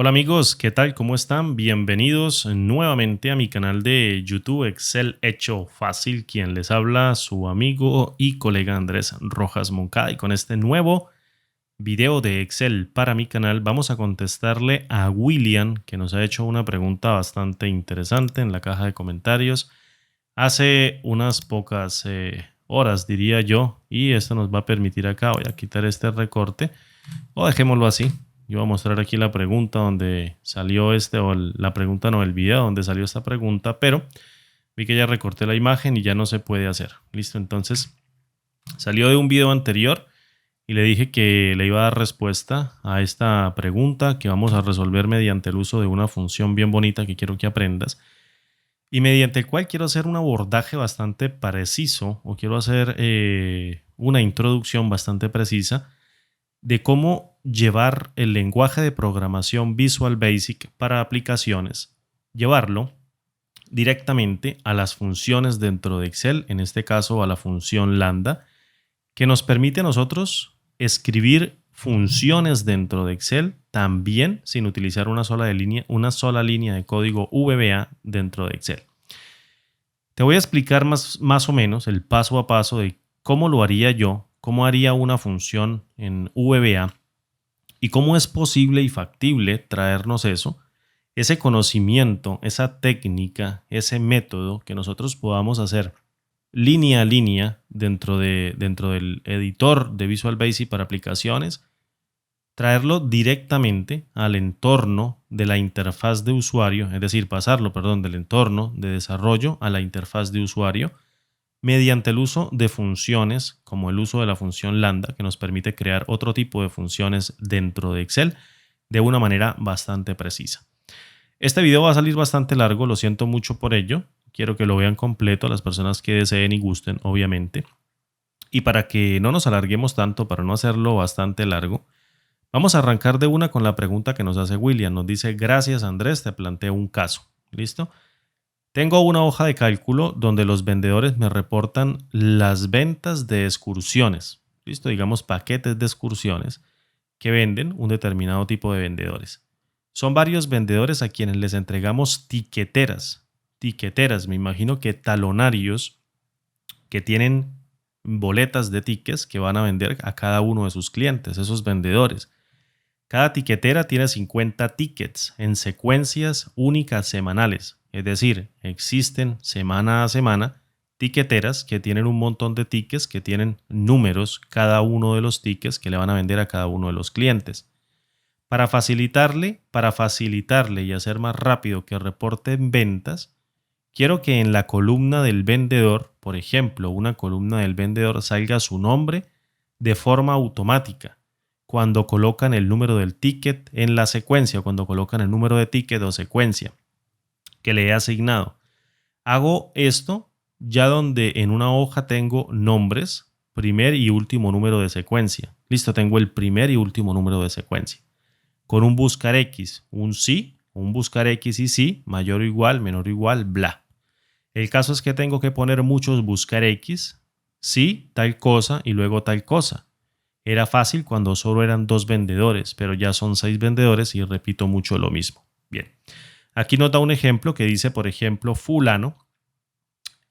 Hola amigos, ¿qué tal? ¿Cómo están? Bienvenidos nuevamente a mi canal de YouTube Excel Hecho Fácil. Quien les habla, su amigo y colega Andrés Rojas Moncada. Y con este nuevo video de Excel para mi canal vamos a contestarle a William, que nos ha hecho una pregunta bastante interesante en la caja de comentarios hace unas pocas horas, diría yo. Y esto nos va a permitir acá, voy a quitar este recorte o dejémoslo así. Yo voy a mostrar aquí la pregunta donde salió la pregunta no, el video donde salió esta pregunta, pero vi que ya recorté la imagen y ya no se puede hacer. Listo, entonces salió de un video anterior y le dije que le iba a dar respuesta a esta pregunta que vamos a resolver mediante el uso de una función bien bonita que quiero que aprendas y mediante el cual quiero hacer un abordaje bastante preciso o quiero hacer una introducción bastante precisa de cómo llevar el lenguaje de programación Visual Basic para aplicaciones, llevarlo directamente a las funciones dentro de Excel, en este caso a la función lambda, que nos permite a nosotros escribir funciones dentro de Excel también sin utilizar una sola línea de código VBA dentro de Excel. Te voy a explicar más o menos el paso a paso de cómo lo haría yo, cómo haría una función en VBA y cómo es posible y factible traernos eso, ese conocimiento, esa técnica, ese método que nosotros podamos hacer línea a línea dentro del editor de Visual Basic para aplicaciones, traerlo directamente al entorno de la interfaz de usuario, es decir, pasarlo, del entorno de desarrollo a la interfaz de usuario, mediante el uso de funciones como el uso de la función lambda, que nos permite crear otro tipo de funciones dentro de Excel de una manera bastante precisa. Este video va a salir bastante largo, lo siento mucho por ello. Quiero que lo vean completo las personas que deseen y gusten, obviamente. Y para que no nos alarguemos tanto, para no hacerlo bastante largo, vamos a arrancar de una con la pregunta que nos hace William. Nos dice: gracias Andrés, te planteo un caso. ¿Listo? Tengo una hoja de cálculo donde los vendedores me reportan las ventas de excursiones. ¿Listo? Digamos paquetes de excursiones que venden un determinado tipo de vendedores. Son varios vendedores a quienes les entregamos tiqueteras. Tiqueteras, me imagino que talonarios que tienen boletas de tickets que van a vender a cada uno de sus clientes, esos vendedores. Cada tiquetera tiene 50 tickets en secuencias únicas semanales. Es decir, existen semana a semana tiqueteras que tienen un montón de tickets que tienen números cada uno de los tickets que le van a vender a cada uno de los clientes. Para facilitarle y hacer más rápido que reporten ventas, quiero que en la columna del vendedor, por ejemplo, una columna del vendedor, salga su nombre de forma automática cuando colocan el número del ticket en la secuencia, cuando colocan el número de ticket o secuencia que le he asignado. Hago esto ya donde en una hoja tengo nombres, primer y último número de secuencia. Listo, tengo el primer y último número de secuencia. Con un buscar X, un sí, un buscar X y sí, mayor o igual, menor o igual, bla. El caso es que tengo que poner muchos buscar X, sí, tal cosa y luego tal cosa. Era fácil cuando solo eran 2 vendedores, pero ya son 6 vendedores y repito mucho lo mismo. Bien, aquí nos da un ejemplo que dice, por ejemplo, fulano,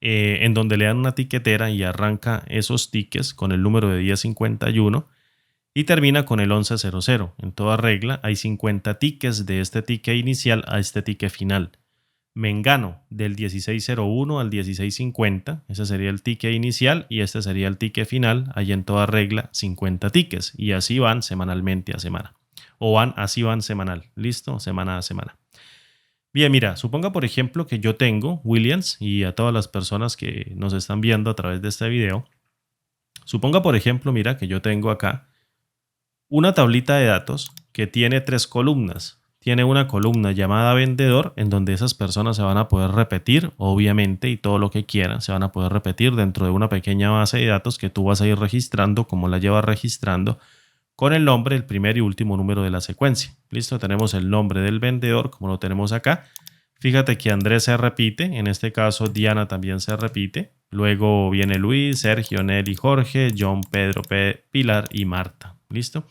en donde le dan una tiquetera y arranca esos tickets con el número de 1051 y termina con el 1100. En toda regla hay 50 tickets de este ticket inicial a este ticket final. Mengano del 1601 al 1650, ese sería el ticket inicial y este sería el ticket final. Hay en toda regla 50 tickets y así van semanalmente a semana. Así van semanal, ¿listo? Semana a semana. Bien, mira, suponga por ejemplo que yo tengo, Williams, y a todas las personas que nos están viendo a través de este video, suponga por ejemplo, mira, que yo tengo acá una tablita de datos que tiene 3 columnas. Tiene una columna llamada vendedor, en donde esas personas se van a poder repetir, obviamente, y todo lo que quieran se van a poder repetir dentro de una pequeña base de datos que tú vas a ir registrando, como la llevas registrando, con el nombre, el primer y último número de la secuencia. Listo, tenemos el nombre del vendedor, como lo tenemos acá. Fíjate que Andrés se repite, en este caso Diana también se repite. Luego viene Luis, Sergio, Nelly, Jorge, John, Pedro, Pilar y Marta. ¿Listo?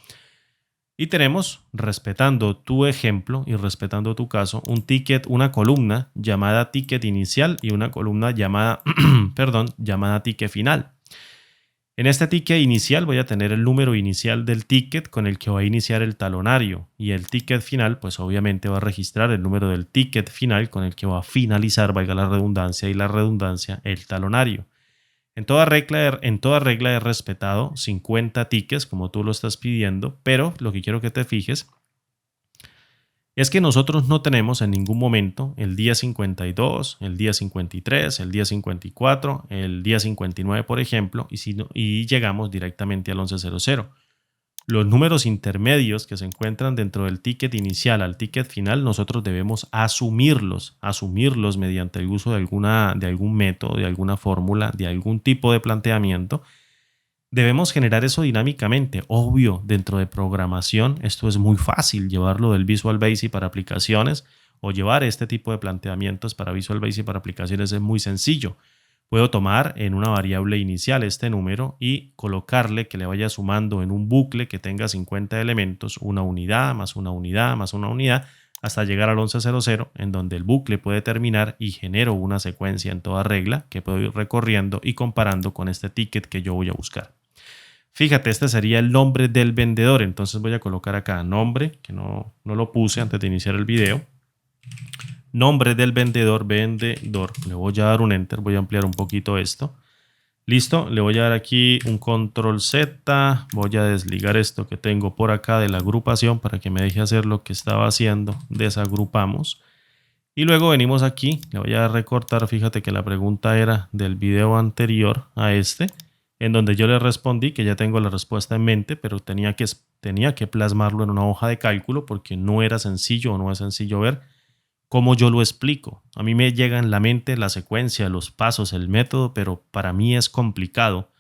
Y tenemos, respetando tu ejemplo y respetando tu caso, un ticket, una columna llamada ticket inicial y una columna llamada, perdón, llamada ticket final. En este ticket inicial voy a tener el número inicial del ticket con el que va a iniciar el talonario, y el ticket final pues obviamente va a registrar el número del ticket final con el que va a finalizar, valga la redundancia y la redundancia, el talonario. En toda regla he respetado 50 tickets como tú lo estás pidiendo, pero lo que quiero que te fijes es que nosotros no tenemos en ningún momento el día 52, el día 53, el día 54, el día 59, por ejemplo, y llegamos directamente al 1100. Los números intermedios que se encuentran dentro del ticket inicial al ticket final, nosotros debemos asumirlos mediante el uso de algún método, de alguna fórmula, de algún tipo de planteamiento. Debemos generar eso dinámicamente. Obvio, dentro de programación esto es muy fácil, llevarlo del Visual Basic para aplicaciones o llevar este tipo de planteamientos para Visual Basic para aplicaciones es muy sencillo. Puedo tomar en una variable inicial este número y colocarle que le vaya sumando en un bucle que tenga 50 elementos, una unidad, más una unidad, más una unidad, hasta llegar al 1100, en donde el bucle puede terminar y genero una secuencia en toda regla que puedo ir recorriendo y comparando con este ticket que yo voy a buscar. Fíjate, este sería el nombre del vendedor. Entonces voy a colocar acá nombre, que no lo puse antes de iniciar el video. Nombre del vendedor, vendedor. Le voy a dar un enter, voy a ampliar un poquito esto. Listo, le voy a dar aquí un control Z. Voy a desligar esto que tengo por acá de la agrupación para que me deje hacer lo que estaba haciendo. Desagrupamos. Y luego venimos aquí, le voy a recortar. Fíjate que la pregunta era del video anterior a este, en donde yo le respondí que ya tengo la respuesta en mente, pero tenía que plasmarlo en una hoja de cálculo porque no era sencillo o no es sencillo ver cómo yo lo explico. A mí me llega en la mente la secuencia, los pasos, el método, pero para mí es complicado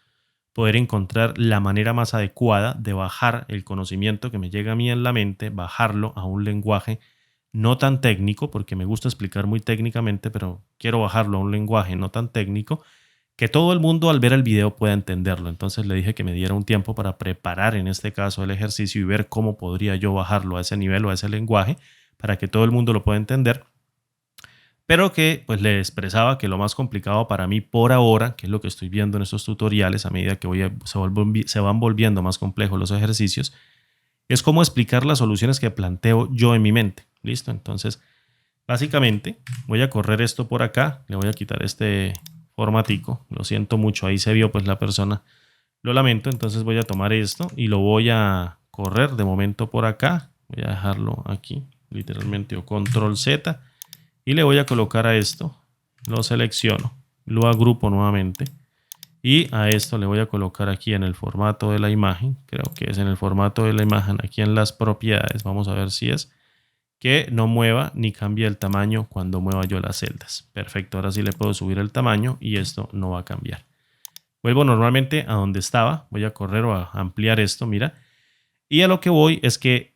poder encontrar la manera más adecuada de bajar el conocimiento que me llega a mí en la mente, bajarlo a un lenguaje no tan técnico, porque me gusta explicar muy técnicamente, pero quiero bajarlo a un lenguaje no tan técnico, que todo el mundo al ver el video pueda entenderlo. Entonces le dije que me diera un tiempo para preparar en este caso el ejercicio y ver cómo podría yo bajarlo a ese nivel o a ese lenguaje para que todo el mundo lo pueda entender, pero que pues le expresaba que lo más complicado para mí por ahora, que es lo que estoy viendo en estos tutoriales a medida que se van volviendo más complejos los ejercicios, es cómo explicar las soluciones que planteo yo en mi mente. ¿Listo? Entonces, básicamente voy a correr esto por acá, le voy a quitar este formatico, lo siento mucho, ahí se vio pues la persona, lo lamento. Entonces voy a tomar esto y lo voy a correr de momento por acá, voy a dejarlo aquí literalmente, o control Z, y le voy a colocar a esto, lo selecciono, lo agrupo nuevamente y a esto le voy a colocar aquí en el formato de la imagen, creo que es en el formato de la imagen, aquí en las propiedades, vamos a ver si es, que no mueva ni cambie el tamaño cuando mueva yo las celdas. Perfecto, ahora sí le puedo subir el tamaño y esto no va a cambiar. Vuelvo normalmente a donde estaba, voy a correr o a ampliar esto, mira. Y a lo que voy es que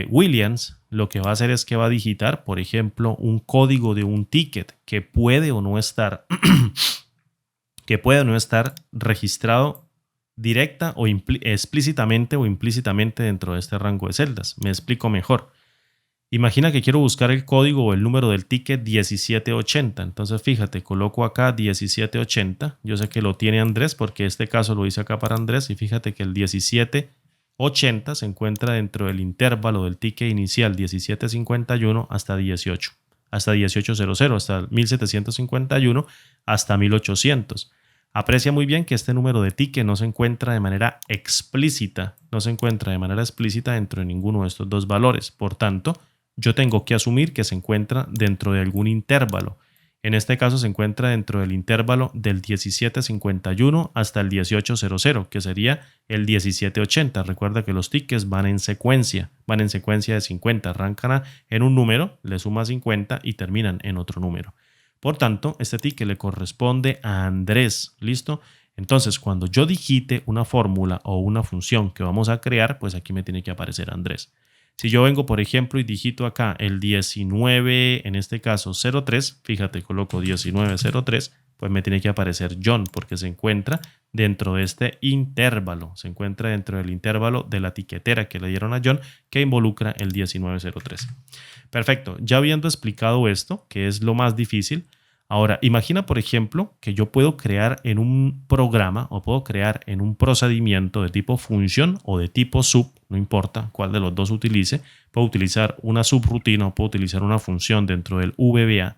Williams lo que va a hacer es que va a digitar, por ejemplo, un código de un ticket que puede o no estar, registrado directa o explícitamente o implícitamente dentro de este rango de celdas. Me explico mejor. Imagina que quiero buscar el código o el número del ticket 1780. Entonces fíjate, coloco acá 1780. Yo sé que lo tiene Andrés porque este caso lo hice acá para Andrés. Y fíjate que el 1780 se encuentra dentro del intervalo del ticket inicial 1751 hasta 18. Hasta 1800, hasta 1751 hasta 1800. Aprecia muy bien que este número de ticket no se encuentra de manera explícita. No se encuentra de manera explícita dentro de ninguno de estos dos valores. Por tanto, yo tengo que asumir que se encuentra dentro de algún intervalo. En este caso se encuentra dentro del intervalo del 1751 hasta el 1800, que sería el 1780. Recuerda que los tickets van en secuencia de 50. Arrancan en un número, le suma 50 y terminan en otro número. Por tanto, este ticket le corresponde a Andrés. ¿Listo? Entonces, cuando yo digite una fórmula o una función que vamos a crear, pues aquí me tiene que aparecer Andrés. Si yo vengo, por ejemplo, y digito acá el 19, en este caso 03, fíjate, coloco 1903, pues me tiene que aparecer John porque se encuentra dentro de este intervalo, se encuentra dentro del intervalo de la tiquetera que le dieron a John que involucra el 1903. Perfecto, ya habiendo explicado esto, que es lo más difícil, ahora imagina por ejemplo que yo puedo crear en un programa o puedo crear en un procedimiento de tipo función o de tipo sub, no importa cuál de los dos utilice, puedo utilizar una subrutina o puedo utilizar una función dentro del VBA.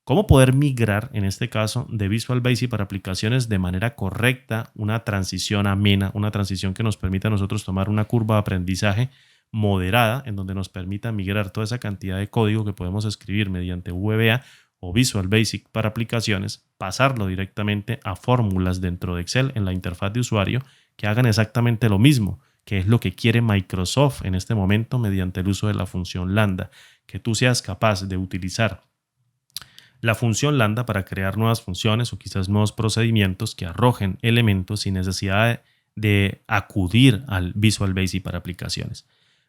¿Cómo poder migrar, en este caso, de Visual Basic para aplicaciones de manera correcta, una transición amena, una transición que nos permita a nosotros tomar una curva de aprendizaje moderada, en donde nos permita migrar toda esa cantidad de código que podemos escribir mediante VBA o Visual Basic para aplicaciones, pasarlo directamente a fórmulas dentro de Excel en la interfaz de usuario que hagan exactamente lo mismo, que es lo que quiere Microsoft en este momento mediante el uso de la función lambda, que tú seas capaz de utilizar la función lambda para crear nuevas funciones o quizás nuevos procedimientos que arrojen elementos sin necesidad de acudir al Visual Basic para aplicaciones.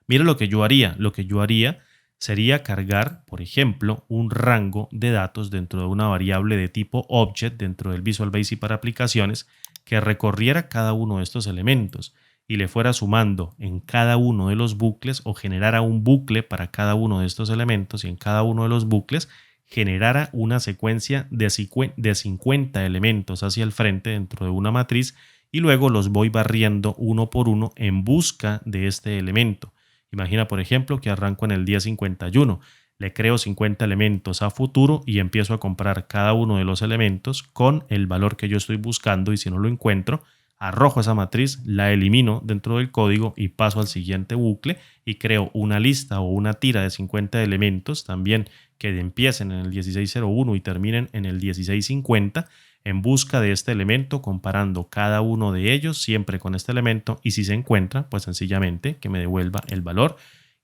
Mira lo que yo haría. Lo que yo haría sería cargar, por ejemplo, un rango de datos dentro de una variable de tipo object dentro del Visual Basic para aplicaciones que recorriera cada uno de estos elementos y le fuera sumando en cada uno de los bucles o generara un bucle para cada uno de estos elementos y en cada uno de los bucles generara una secuencia de 50 elementos hacia el frente dentro de una matriz y luego los voy barriendo uno por uno en busca de este elemento. Imagina, por ejemplo, que arranco en el día 51, le creo 50 elementos a futuro y empiezo a comprar cada uno de los elementos con el valor que yo estoy buscando y si no lo encuentro, arrojo esa matriz, la elimino dentro del código y paso al siguiente bucle y creo una lista o una tira de 50 elementos también que empiecen en el 1601 y terminen en el 1650 en busca de este elemento, comparando cada uno de ellos siempre con este elemento y si se encuentra, pues sencillamente que me devuelva el valor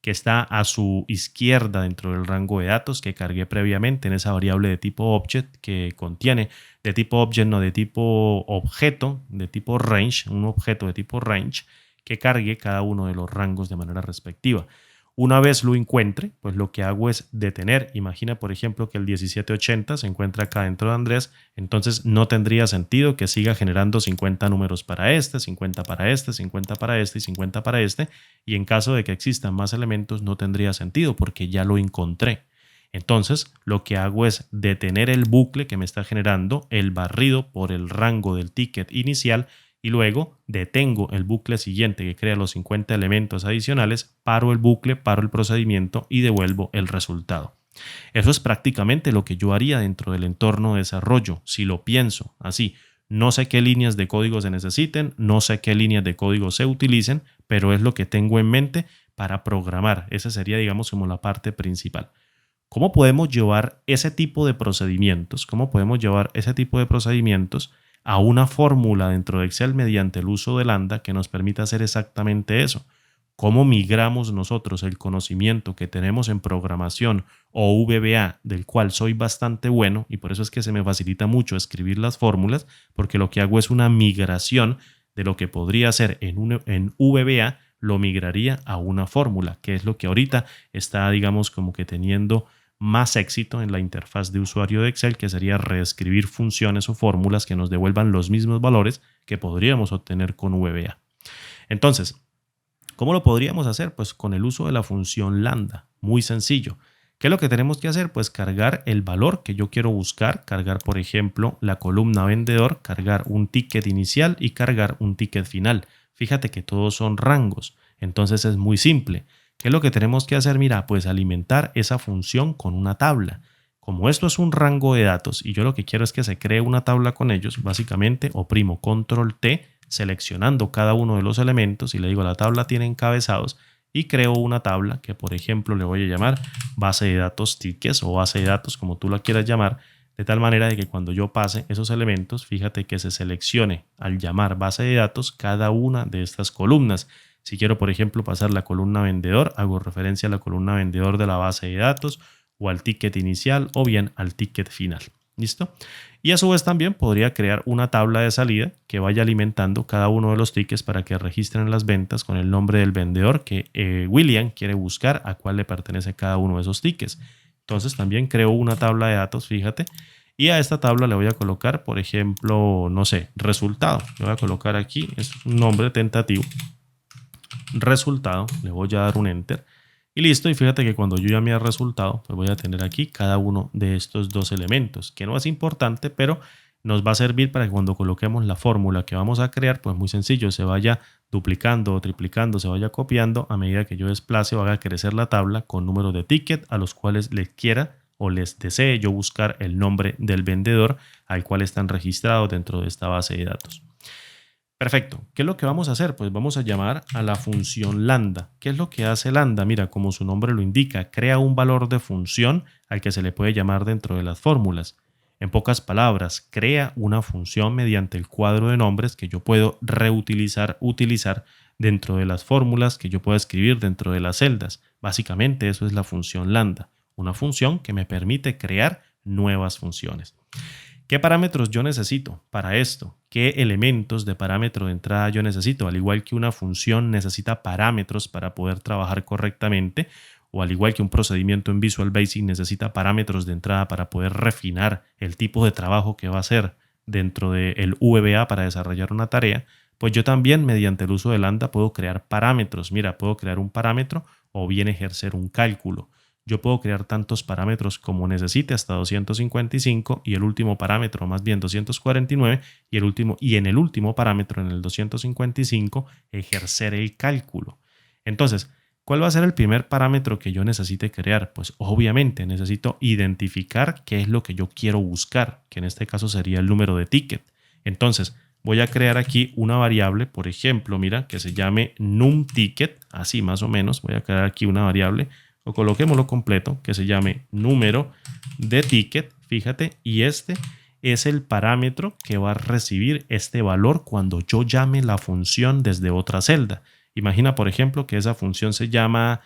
que está a su izquierda dentro del rango de datos que cargué previamente en esa variable de tipo object que contiene de tipo object, no de tipo objeto, de tipo range, un objeto de tipo range que cargue cada uno de los rangos de manera respectiva. Una vez lo encuentre, pues lo que hago es detener. Imagina, por ejemplo, que el 1780 se encuentra acá dentro de Andrés, entonces no tendría sentido que siga generando 50 números para este, 50 para este, 50 para este y 50 para este. Y en caso de que existan más elementos, no tendría sentido porque ya lo encontré. Entonces, lo que hago es detener el bucle que me está generando el barrido por el rango del ticket inicial y luego detengo el bucle siguiente que crea los 50 elementos adicionales, paro el bucle, paro el procedimiento y devuelvo el resultado. Eso es prácticamente lo que yo haría dentro del entorno de desarrollo, si lo pienso así. No sé qué líneas de código se necesiten, no sé qué líneas de código se utilicen, pero es lo que tengo en mente para programar. Esa sería, digamos, como la parte principal. ¿Cómo podemos llevar ese tipo de procedimientos? ¿Cómo podemos llevar ese tipo de procedimientos a una fórmula dentro de Excel mediante el uso de lambda que nos permita hacer exactamente eso? ¿Cómo migramos nosotros el conocimiento que tenemos en programación o VBA, del cual soy bastante bueno, y por eso es que se me facilita mucho escribir las fórmulas, porque lo que hago es una migración de lo que podría hacer en VBA, lo migraría a una fórmula, que es lo que ahorita está, digamos, como que teniendo más éxito en la interfaz de usuario de Excel, que sería reescribir funciones o fórmulas que nos devuelvan los mismos valores que podríamos obtener con VBA. Entonces, ¿cómo lo podríamos hacer? Pues con el uso de la función lambda. Muy sencillo. ¿Qué es lo que tenemos que hacer? Pues cargar el valor que yo quiero buscar, cargar, por ejemplo, la columna vendedor, cargar un ticket inicial y cargar un ticket final. Fíjate que todos son rangos, entonces es muy simple. ¿Qué es lo que tenemos que hacer? Mira, pues alimentar esa función con una tabla. Como esto es un rango de datos y yo lo que quiero es que se cree una tabla con ellos, básicamente oprimo control T seleccionando cada uno de los elementos y le digo la tabla tiene encabezados y creo una tabla que por ejemplo le voy a llamar base de datos tickets o base de datos como tú la quieras llamar, de tal manera de que cuando yo pase esos elementos, fíjate que se seleccione al llamar base de datos cada una de estas columnas. Si quiero, por ejemplo, pasar la columna vendedor, hago referencia a la columna vendedor de la base de datos o al ticket inicial o bien al ticket final. ¿Listo? Y a su vez también podría crear una tabla de salida que vaya alimentando cada uno de los tickets para que registren las ventas con el nombre del vendedor que William quiere buscar a cuál le pertenece cada uno de esos tickets. Entonces también creo una tabla de datos, fíjate, Y a esta tabla le voy a colocar, por ejemplo, no sé, resultado. Le voy a colocar aquí, es un nombre tentativo. Resultado, le voy a dar un enter. Y listo, y fíjate que cuando yo llame a resultado, pues voy a tener aquí cada uno de estos dos elementos, que no es importante, pero nos va a servir para que cuando coloquemos la fórmula que vamos a crear, pues muy sencillo, se vaya duplicando o triplicando, se vaya copiando a medida que yo desplace o haga crecer la tabla con números de ticket a los cuales les quiera o les desee yo buscar el nombre del vendedor al cual están registrados dentro de esta base de datos. Perfecto. ¿Qué es lo que vamos a hacer? Pues vamos a llamar a la función lambda. ¿Qué es lo que hace lambda? Mira, como su nombre lo indica, crea un valor de función al que se le puede llamar dentro de las fórmulas. En pocas palabras, crea una función mediante el cuadro de nombres que yo puedo utilizar dentro de las fórmulas, que yo puedo escribir dentro de las celdas. Básicamente eso es la función lambda, una función que me permite crear nuevas funciones. ¿Qué parámetros yo necesito para esto? ¿Qué elementos de parámetro de entrada yo necesito? Al igual que una función necesita parámetros para poder trabajar correctamente, o al igual que un procedimiento en Visual Basic necesita parámetros de entrada para poder refinar el tipo de trabajo que va a hacer dentro del VBA para desarrollar una tarea, pues yo también mediante el uso de lambda puedo crear parámetros. Mira, puedo crear un parámetro o bien ejercer un cálculo. Yo puedo crear tantos parámetros como necesite hasta 255 y el último parámetro más bien 249 y en el último parámetro en el 255 ejercer el cálculo. Entonces, ¿cuál va a ser el primer parámetro que yo necesite crear? Pues obviamente necesito identificar qué es lo que yo quiero buscar, que en este caso sería el número de ticket. Entonces, voy a crear aquí una variable, por ejemplo, mira, que se llame numTicket, así más o menos. Voy a crear aquí una variable, o coloquémoslo completo, que se llame número de ticket, fíjate, y este es el parámetro que va a recibir este valor cuando yo llame la función desde otra celda. Imagina, por ejemplo, que esa función se llama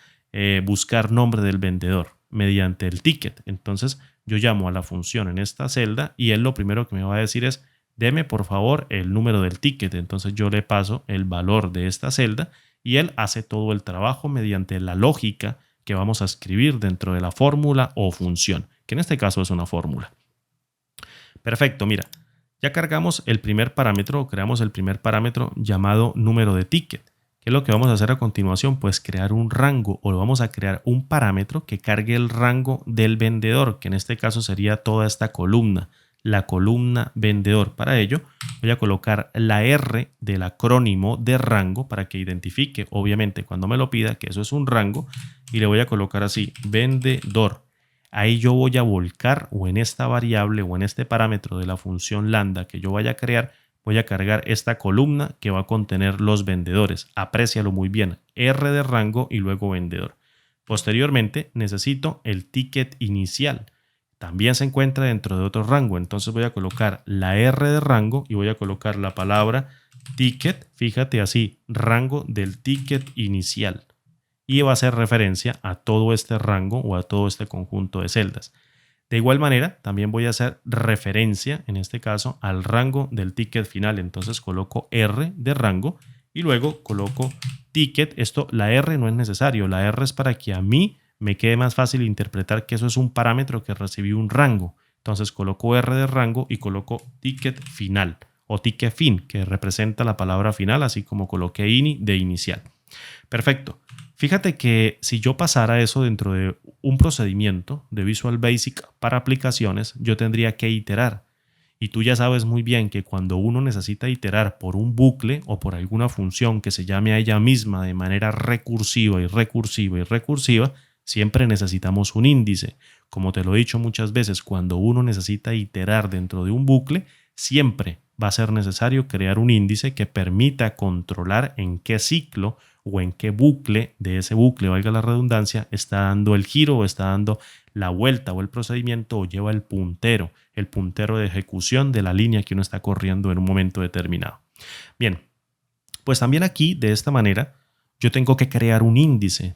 buscar nombre del vendedor mediante el ticket. Entonces, yo llamo a la función en esta celda y él lo primero que me va a decir es, deme por favor el número del ticket. Entonces, yo le paso el valor de esta celda y él hace todo el trabajo mediante la lógica que vamos a escribir dentro de la fórmula o función, que en este caso es una fórmula. Perfecto, mira, ya cargamos el primer parámetro o creamos el primer parámetro llamado número de ticket. ¿Qué es lo que vamos a hacer a continuación? Pues crear un rango o vamos a crear un parámetro que cargue el rango del vendedor, que en este caso sería toda esta columna, la columna vendedor. Para ello voy a colocar la R del acrónimo de rango para que identifique, obviamente, cuando me lo pida, que eso es un rango, y le voy a colocar así, vendedor. Ahí yo voy a volcar o en esta variable o en este parámetro de la función lambda que yo vaya a crear, voy a cargar esta columna que va a contener los vendedores. Aprécialo muy bien, R de rango y luego vendedor. Posteriormente necesito el ticket inicial. También se encuentra dentro de otro rango, entonces voy a colocar la R de rango y voy a colocar la palabra ticket, fíjate así, rango del ticket inicial. Y va a hacer referencia a todo este rango o a todo este conjunto de celdas. De igual manera, también voy a hacer referencia, en este caso, al rango del ticket final. Entonces coloco R de rango y luego coloco ticket. Esto, la R no es necesario, la R es para que a mí me quede más fácil interpretar que eso es un parámetro que recibí un rango. Entonces coloco R de rango y coloco ticket final o ticket fin, que representa la palabra final, así como coloqué ini de inicial. Perfecto. Fíjate que si yo pasara eso dentro de un procedimiento de Visual Basic para aplicaciones, yo tendría que iterar. Y tú ya sabes muy bien que cuando uno necesita iterar por un bucle o por alguna función que se llame a ella misma de manera recursiva y recursiva y recursiva, siempre necesitamos un índice. Como te lo he dicho muchas veces, cuando uno necesita iterar dentro de un bucle, siempre va a ser necesario crear un índice que permita controlar en qué ciclo o en qué bucle de ese bucle, valga la redundancia, está dando el giro o está dando la vuelta o el procedimiento o lleva el puntero de ejecución de la línea que uno está corriendo en un momento determinado. Bien, pues también aquí de esta manera yo tengo que crear un índice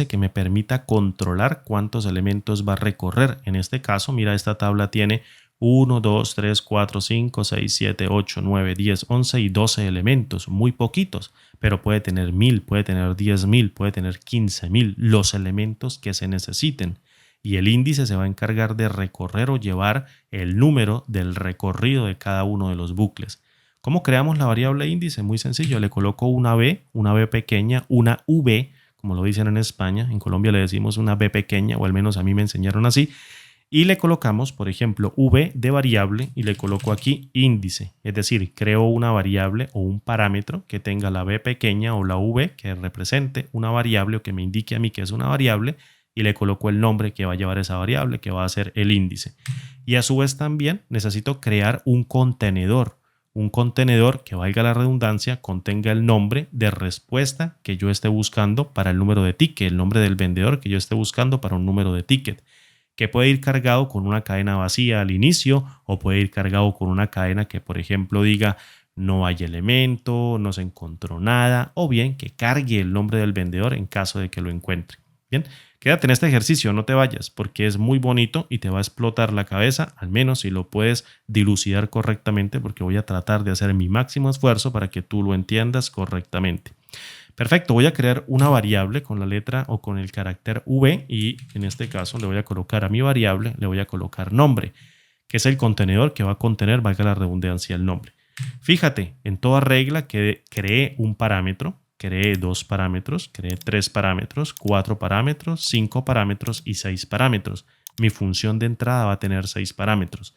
que me permita controlar cuántos elementos va a recorrer. En este caso, mira, esta tabla tiene 1, 2, 3, 4, 5, 6, 7, 8, 9, 10, 11 y 12 elementos, muy poquitos, pero puede tener 1000, puede tener 10.000, puede tener 15.000, los elementos que se necesiten. y el índice se va a encargar de recorrer o llevar el número del recorrido de cada uno de los bucles. ¿Cómo creamos la variable índice? Muy sencillo, le coloco una b pequeña, una v, como lo dicen en España, en Colombia le decimos una b pequeña, o al menos a mí me enseñaron así, y le colocamos, por ejemplo, v de variable y le coloco aquí índice, es decir, creo una variable o un parámetro que tenga la b pequeña o la v que represente una variable o que me indique a mí que es una variable, y le coloco el nombre que va a llevar esa variable, que va a ser el índice. Y a su vez también necesito crear un contenedor que, valga la redundancia, contenga el nombre de respuesta que yo esté buscando para el número de ticket, el nombre del vendedor que yo esté buscando para un número de ticket, que puede ir cargado con una cadena vacía al inicio o puede ir cargado con una cadena que, por ejemplo, diga no hay elemento, no se encontró nada, o bien que cargue el nombre del vendedor en caso de que lo encuentre. Bien, quédate en este ejercicio, no te vayas, porque es muy bonito y te va a explotar la cabeza, al menos si lo puedes dilucidar correctamente, porque voy a tratar de hacer mi máximo esfuerzo para que tú lo entiendas correctamente. Perfecto, voy a crear una variable con la letra o con el carácter v y en este caso le voy a colocar a mi variable, le voy a colocar nombre, que es el contenedor que va a contener, valga la redundancia, el nombre. Fíjate, en toda regla que creé un parámetro, creé 2 parámetros, creé 3 parámetros, 4 parámetros, 5 parámetros y 6 parámetros. Mi función de entrada va a tener 6 parámetros.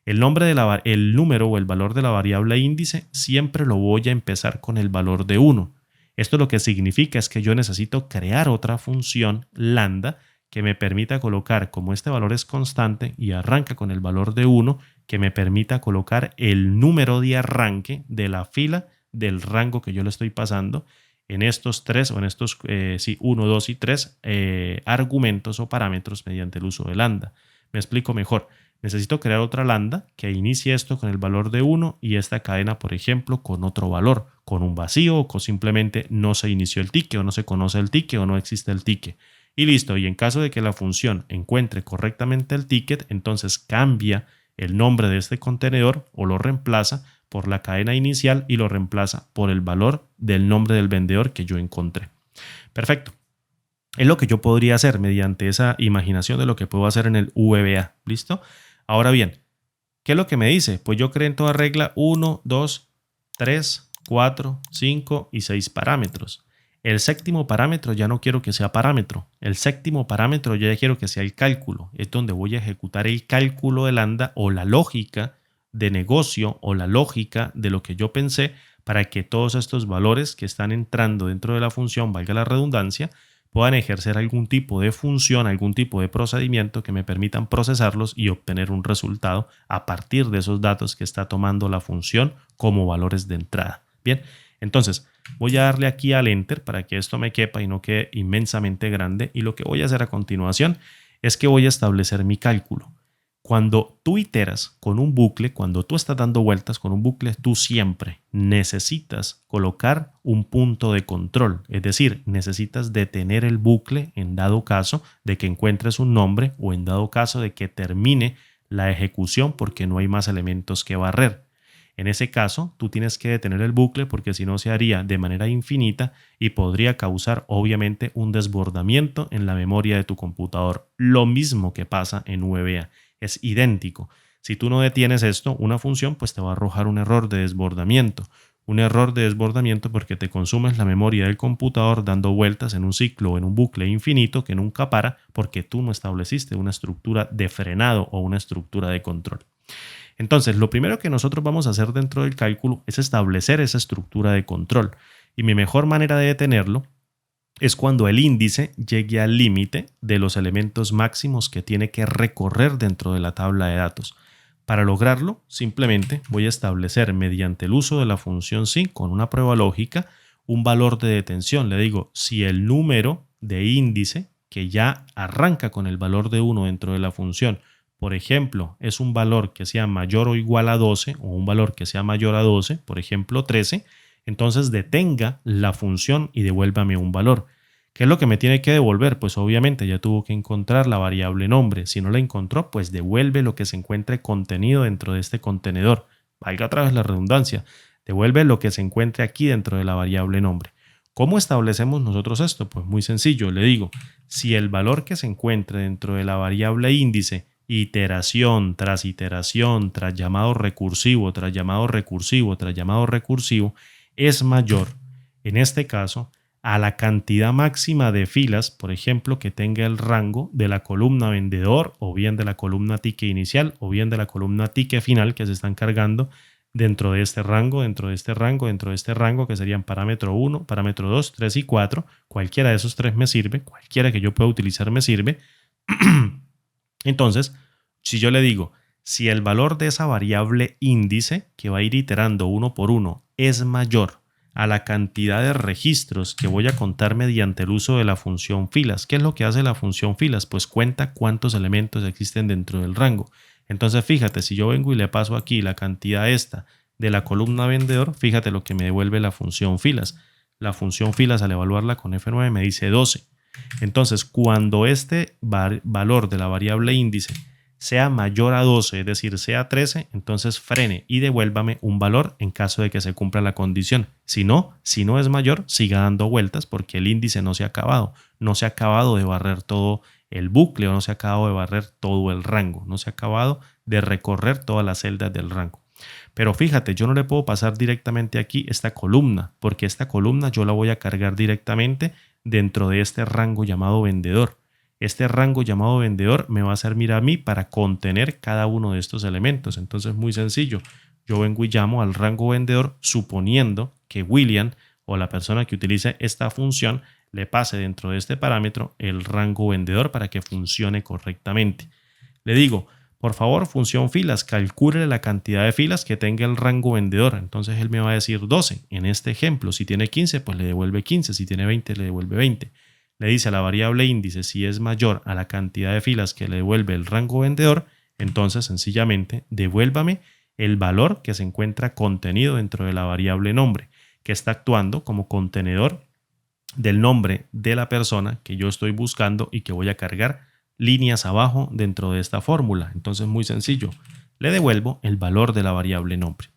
El número o el valor de la variable índice siempre lo voy a empezar con el valor de 1. Esto lo que significa es que yo necesito crear otra función lambda que me permita colocar, como este valor es constante y arranca con el valor de 1, que me permita colocar el número de arranque de la fila del rango que yo le estoy pasando en estos 3 o en estos 1, 2 y 3 argumentos o parámetros mediante el uso de lambda. Me explico mejor. Necesito crear otra lambda que inicie esto con el valor de 1 y esta cadena, por ejemplo, con otro valor, con un vacío o simplemente no se inició el ticket o no se conoce el ticket o no existe el ticket. Y listo, y en caso de que la función encuentre correctamente el ticket, entonces cambia el nombre de este contenedor o lo reemplaza por la cadena inicial y lo reemplaza por el valor del nombre del vendedor que yo encontré. Perfecto. Es lo que yo podría hacer mediante esa imaginación de lo que puedo hacer en el VBA. ¿Listo? Ahora bien, ¿qué es lo que me dice? Pues yo creé en toda regla 1, 2, 3, 4, 5 y 6 parámetros. El séptimo parámetro ya no quiero que sea parámetro. El séptimo parámetro ya quiero que sea el cálculo. Es donde voy a ejecutar el cálculo de lambda o la lógica de negocio o la lógica de lo que yo pensé para que todos estos valores que están entrando dentro de la función, valga la redundancia, puedan ejercer algún tipo de función, algún tipo de procedimiento que me permitan procesarlos y obtener un resultado a partir de esos datos que está tomando la función como valores de entrada. Bien, entonces voy a darle aquí al Enter para que esto me quepa y no quede inmensamente grande. Y lo que voy a hacer a continuación es que voy a establecer mi cálculo. Cuando tú iteras con un bucle, cuando tú estás dando vueltas con un bucle, tú siempre necesitas colocar un punto de control. Es decir, necesitas detener el bucle en dado caso de que encuentres un nombre o en dado caso de que termine la ejecución porque no hay más elementos que barrer. En ese caso, tú tienes que detener el bucle porque si no se haría de manera infinita y podría causar obviamente un desbordamiento en la memoria de tu computador. Lo mismo que pasa en VBA. Es idéntico. Si tú no detienes esto, una función, pues te va a arrojar un error de desbordamiento. Un error de desbordamiento porque te consumes la memoria del computador dando vueltas en un ciclo o en un bucle infinito que nunca para porque tú no estableciste una estructura de frenado o una estructura de control. Entonces, lo primero que nosotros vamos a hacer dentro del cálculo es establecer esa estructura de control. Y mi mejor manera de detenerlo es cuando el índice llegue al límite de los elementos máximos que tiene que recorrer dentro de la tabla de datos. Para lograrlo, simplemente voy a establecer mediante el uso de la función SIN con una prueba lógica un valor de detención. Le digo, si el número de índice que ya arranca con el valor de 1 dentro de la función, por ejemplo, es un valor que sea mayor o igual a 12 o un valor que sea mayor a 12, por ejemplo 13, entonces detenga la función y devuélvame un valor. ¿Qué es lo que me tiene que devolver? Pues obviamente ya tuvo que encontrar la variable nombre. Si no la encontró, pues devuelve lo que se encuentre contenido dentro de este contenedor. Valga otra vez la redundancia. Devuelve lo que se encuentre aquí dentro de la variable nombre. ¿Cómo establecemos nosotros esto? Pues muy sencillo, le digo, si el valor que se encuentre dentro de la variable índice, iteración, tras llamado recursivo, tras llamado recursivo, tras llamado recursivo, es mayor, en este caso, a la cantidad máxima de filas, por ejemplo, que tenga el rango de la columna vendedor o bien de la columna ticket inicial o bien de la columna ticket final que se están cargando dentro de este rango, dentro de este rango, dentro de este rango, que serían parámetro 1, parámetro 2, 3 y 4. Cualquiera de esos tres me sirve, cualquiera que yo pueda utilizar me sirve. Entonces, si yo le digo, si el valor de esa variable índice, que va a ir iterando uno por uno, es mayor a la cantidad de registros que voy a contar mediante el uso de la función filas. ¿Qué es lo que hace la función filas? Pues cuenta cuántos elementos existen dentro del rango. Entonces, fíjate, si yo vengo y le paso aquí la cantidad esta de la columna vendedor, fíjate lo que me devuelve la función filas. La función filas, al evaluarla con F9, me dice 12. Entonces, cuando este valor de la variable índice sea mayor a 12, es decir, sea 13, entonces frene y devuélvame un valor en caso de que se cumpla la condición. Si no es mayor, siga dando vueltas porque el índice no se ha acabado. No se ha acabado de barrer todo el bucle o no se ha acabado de barrer todo el rango. No se ha acabado de recorrer todas las celdas del rango. Pero fíjate, yo no le puedo pasar directamente aquí esta columna porque esta columna yo la voy a cargar directamente dentro de este rango llamado vendedor. Este rango llamado vendedor me va a servir a mí para contener cada uno de estos elementos. Entonces, muy sencillo. Yo vengo y llamo al rango vendedor suponiendo que William o la persona que utilice esta función le pase dentro de este parámetro el rango vendedor para que funcione correctamente. Le digo, por favor, función filas, calcule la cantidad de filas que tenga el rango vendedor. Entonces él me va a decir 12. En este ejemplo, si tiene 15, pues le devuelve 15. Si tiene 20, le devuelve 20. Le dice a la variable índice si es mayor a la cantidad de filas que le devuelve el rango vendedor, entonces sencillamente devuélvame el valor que se encuentra contenido dentro de la variable nombre, que está actuando como contenedor del nombre de la persona que yo estoy buscando y que voy a cargar líneas abajo dentro de esta fórmula. Entonces, muy sencillo, le devuelvo el valor de la variable nombre.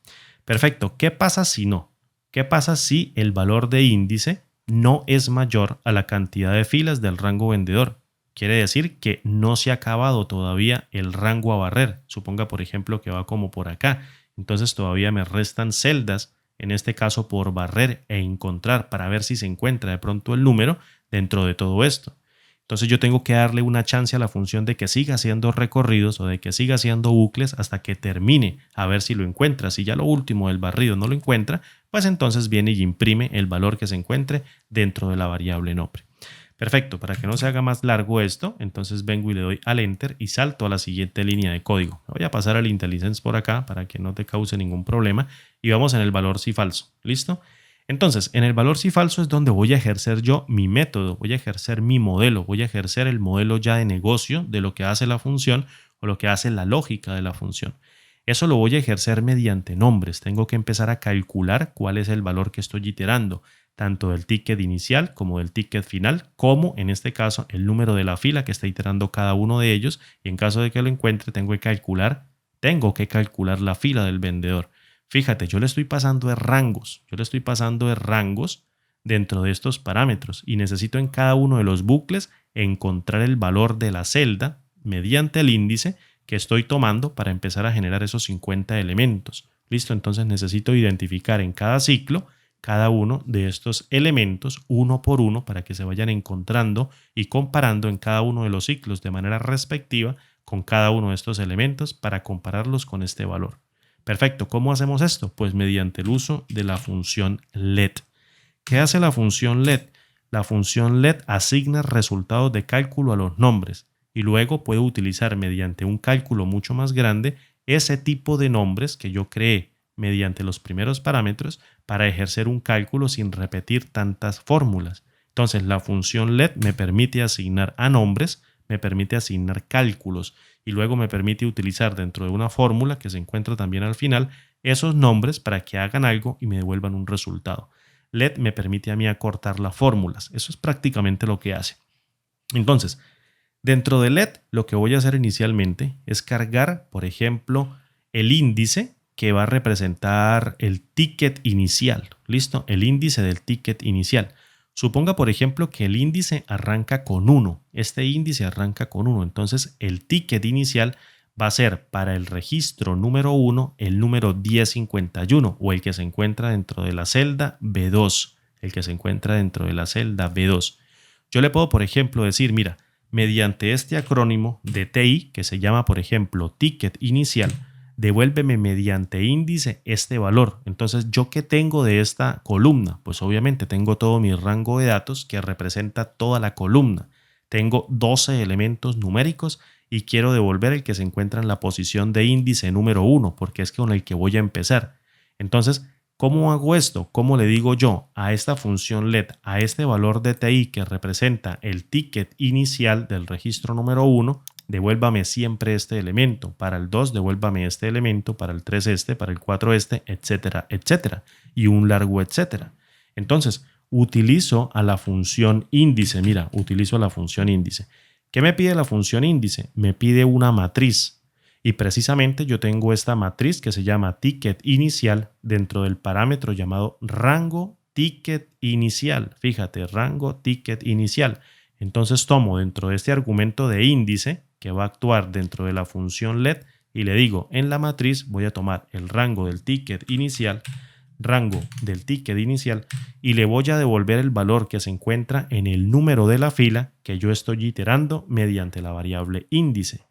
Perfecto, ¿qué pasa si no? ¿Qué pasa si el valor de índice no es mayor a la cantidad de filas del rango vendedor? Quiere decir que no se ha acabado todavía el rango a barrer. Suponga, por ejemplo, que va como por acá. Entonces todavía me restan celdas, en este caso por barrer e encontrar para ver si se encuentra de pronto el número dentro de todo esto. Entonces yo tengo que darle una chance a la función de que siga haciendo recorridos o de que siga haciendo bucles hasta que termine a ver si lo encuentra. Si ya lo último del barrido no lo encuentra, pues entonces viene y imprime el valor que se encuentre dentro de la variable nombre. Perfecto, para que no se haga más largo esto, entonces vengo y le doy al Enter y salto a la siguiente línea de código. Voy a pasar al IntelliSense por acá para que no te cause ningún problema y vamos en el valor si falso. ¿Listo? Entonces, en el valor si falso es donde voy a ejercer yo mi método, voy a ejercer mi modelo, voy a ejercer el modelo ya de negocio de lo que hace la función o lo que hace la lógica de la función. Eso lo voy a ejercer mediante nombres. Tengo que empezar a calcular cuál es el valor que estoy iterando, tanto del ticket inicial como del ticket final, como en este caso el número de la fila que está iterando cada uno de ellos. Y en caso de que lo encuentre, tengo que calcular la fila del vendedor. Fíjate, yo le estoy pasando de rangos, dentro de estos parámetros y necesito en cada uno de los bucles encontrar el valor de la celda mediante el índice que estoy tomando para empezar a generar esos 50 elementos. ¿Listo? Entonces necesito identificar en cada ciclo cada uno de estos elementos uno por uno para que se vayan encontrando y comparando en cada uno de los ciclos de manera respectiva con cada uno de estos elementos para compararlos con este valor. Perfecto, ¿cómo hacemos esto? Pues mediante el uso de la función let. ¿Qué hace la función let? La función let asigna resultados de cálculo a los nombres y luego puedo utilizar mediante un cálculo mucho más grande ese tipo de nombres que yo creé mediante los primeros parámetros para ejercer un cálculo sin repetir tantas fórmulas. Entonces la función let me permite asignar a nombres, me permite asignar cálculos y luego me permite utilizar dentro de una fórmula que se encuentra también al final esos nombres para que hagan algo y me devuelvan un resultado. Let me permite a mí acortar las fórmulas. Eso es prácticamente lo que hace. Entonces, dentro de let lo que voy a hacer inicialmente es cargar, por ejemplo, el índice que va a representar el ticket inicial. ¿Listo? El índice del ticket inicial. Suponga, por ejemplo, que el índice arranca con 1. Este índice arranca con 1. Entonces, el ticket inicial va a ser para el registro número 1 el número 1051 o el que se encuentra dentro de la celda B2. El que se encuentra dentro de la celda B2. Yo le puedo, por ejemplo, decir, mira, mediante este acrónimo de TI, que se llama, por ejemplo, ticket inicial, devuélveme mediante índice este valor. Entonces, ¿yo qué tengo de esta columna? Pues obviamente tengo todo mi rango de datos que representa toda la columna. Tengo 12 elementos numéricos y quiero devolver el que se encuentra en la posición de índice número 1, porque es con el que voy a empezar. Entonces, ¿cómo hago esto? ¿Cómo le digo yo a esta función LED, a este valor de TI que representa el ticket inicial del registro número 1, devuélvame siempre este elemento, para el 2 devuélvame este elemento, para el 3 este, para el 4 este, etcétera, etcétera, y un largo etcétera? Entonces, utilizo a la función índice, mira, utilizo la función índice. ¿Qué me pide la función índice? Me pide una matriz. Y precisamente yo tengo esta matriz que se llama ticket inicial dentro del parámetro llamado rango ticket inicial. Fíjate, rango ticket inicial. Entonces tomo dentro de este argumento de índice que va a actuar dentro de la función LED y le digo en la matriz voy a tomar el rango del ticket inicial, y le voy a devolver el valor que se encuentra en el número de la fila que yo estoy iterando mediante la variable índice.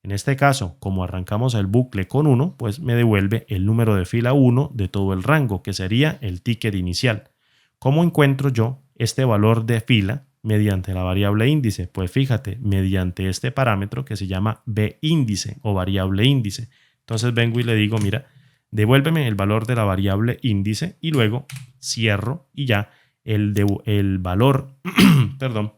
En este caso, como arrancamos el bucle con 1, pues me devuelve el número de fila 1 de todo el rango, que sería el ticket inicial. ¿Cómo encuentro yo este valor de fila mediante la variable índice? Pues fíjate, mediante este parámetro que se llama bIndice o variable índice. Entonces vengo y le digo, mira, devuélveme el valor de la variable índice y luego cierro y ya el valor, perdón,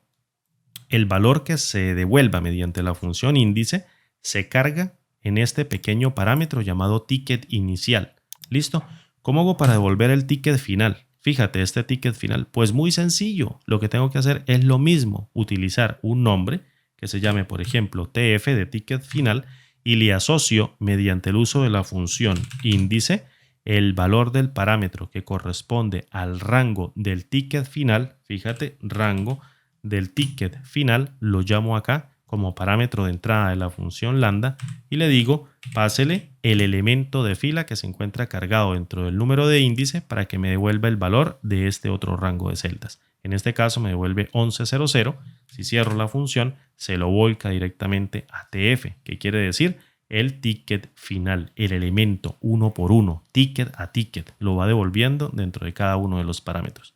el valor que se devuelva mediante la función índice se carga en este pequeño parámetro llamado ticket inicial. ¿Listo? ¿Cómo hago para devolver el ticket final? Fíjate, este ticket final, pues muy sencillo. Lo que tengo que hacer es lo mismo, utilizar un nombre que se llame, por ejemplo, TF de ticket final y le asocio mediante el uso de la función índice el valor del parámetro que corresponde al rango del ticket final. Fíjate, rango del ticket final lo llamo acá como parámetro de entrada de la función lambda y le digo pásele el elemento de fila que se encuentra cargado dentro del número de índice para que me devuelva el valor de este otro rango de celdas. En este caso me devuelve 1100. Si cierro la función se lo volca directamente a TF, que quiere decir el ticket final, el elemento uno por uno, ticket a ticket, lo va devolviendo dentro de cada uno de los parámetros.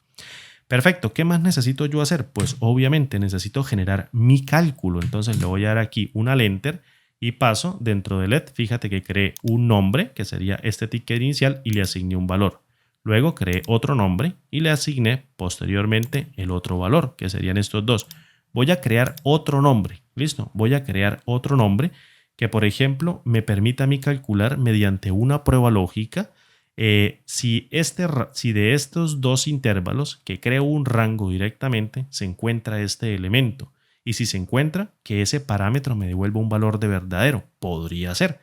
Perfecto, ¿qué más necesito yo hacer? Pues obviamente necesito generar mi cálculo. Entonces le voy a dar aquí un al enter y paso dentro de LED. Fíjate que creé un nombre que sería este ticket inicial y le asigné un valor. Luego creé otro nombre y le asigné posteriormente el otro valor, que serían estos dos. Voy a crear otro nombre. ¿Listo? Voy a crear otro nombre que, por ejemplo, me permita a mí calcular mediante una prueba lógica si de estos dos intervalos que creo un rango directamente se encuentra este elemento y si se encuentra que ese parámetro me devuelva un valor de verdadero. Podría ser.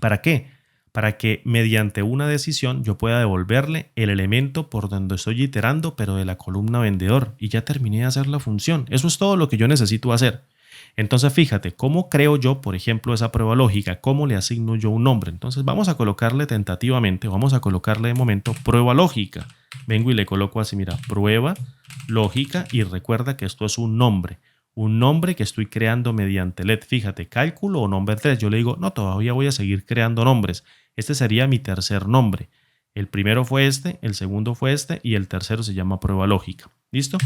¿Para qué? Para que mediante una decisión yo pueda devolverle el elemento por donde estoy iterando pero de la columna vendedor y ya terminé de hacer la función. Eso es todo lo que yo necesito hacer. Entonces fíjate, ¿cómo creo yo, por ejemplo, esa prueba lógica? ¿Cómo le asigno yo un nombre? Entonces vamos a colocarle tentativamente, vamos a colocarle de momento prueba lógica. Vengo y le coloco así, mira, prueba lógica y recuerda que esto es un nombre que estoy creando mediante LED. Fíjate, cálculo o nombre 3. Yo le digo, no, todavía voy a seguir creando nombres. Este sería mi tercer nombre. El primero fue este, el segundo fue este y el tercero se llama prueba lógica. ¿Listo?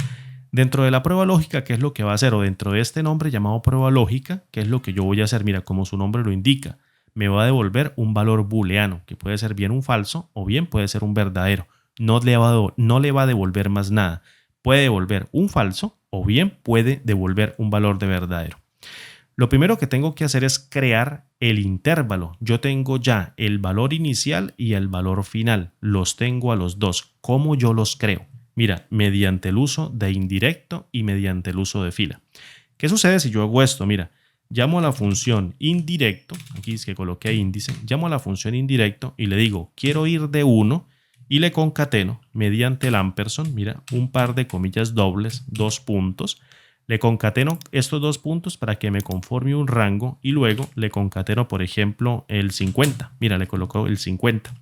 Dentro de la prueba lógica, ¿qué es lo que va a hacer? O dentro de este nombre llamado prueba lógica, ¿qué es lo que yo voy a hacer? Mira, como su nombre lo indica, me va a devolver un valor booleano, que puede ser bien un falso o bien puede ser un verdadero. No le va a devolver más nada. Puede devolver un falso o bien puede devolver un valor de verdadero. Lo primero que tengo que hacer es crear el intervalo. Yo tengo ya el valor inicial y el valor final. Los tengo a los dos. ¿Cómo yo los creo? Mira, mediante el uso de indirecto y mediante el uso de fila. ¿Qué sucede si yo hago esto? Mira, llamo a la función indirecto, aquí es que coloqué índice, llamo a la función indirecto y le digo, quiero ir de 1 y le concateno mediante el ampersand, mira, un par de comillas dobles, 2 puntos. Le concateno estos 2 puntos para que me conforme un rango y luego le concateno, por ejemplo, el 50. Mira, le coloco el 50.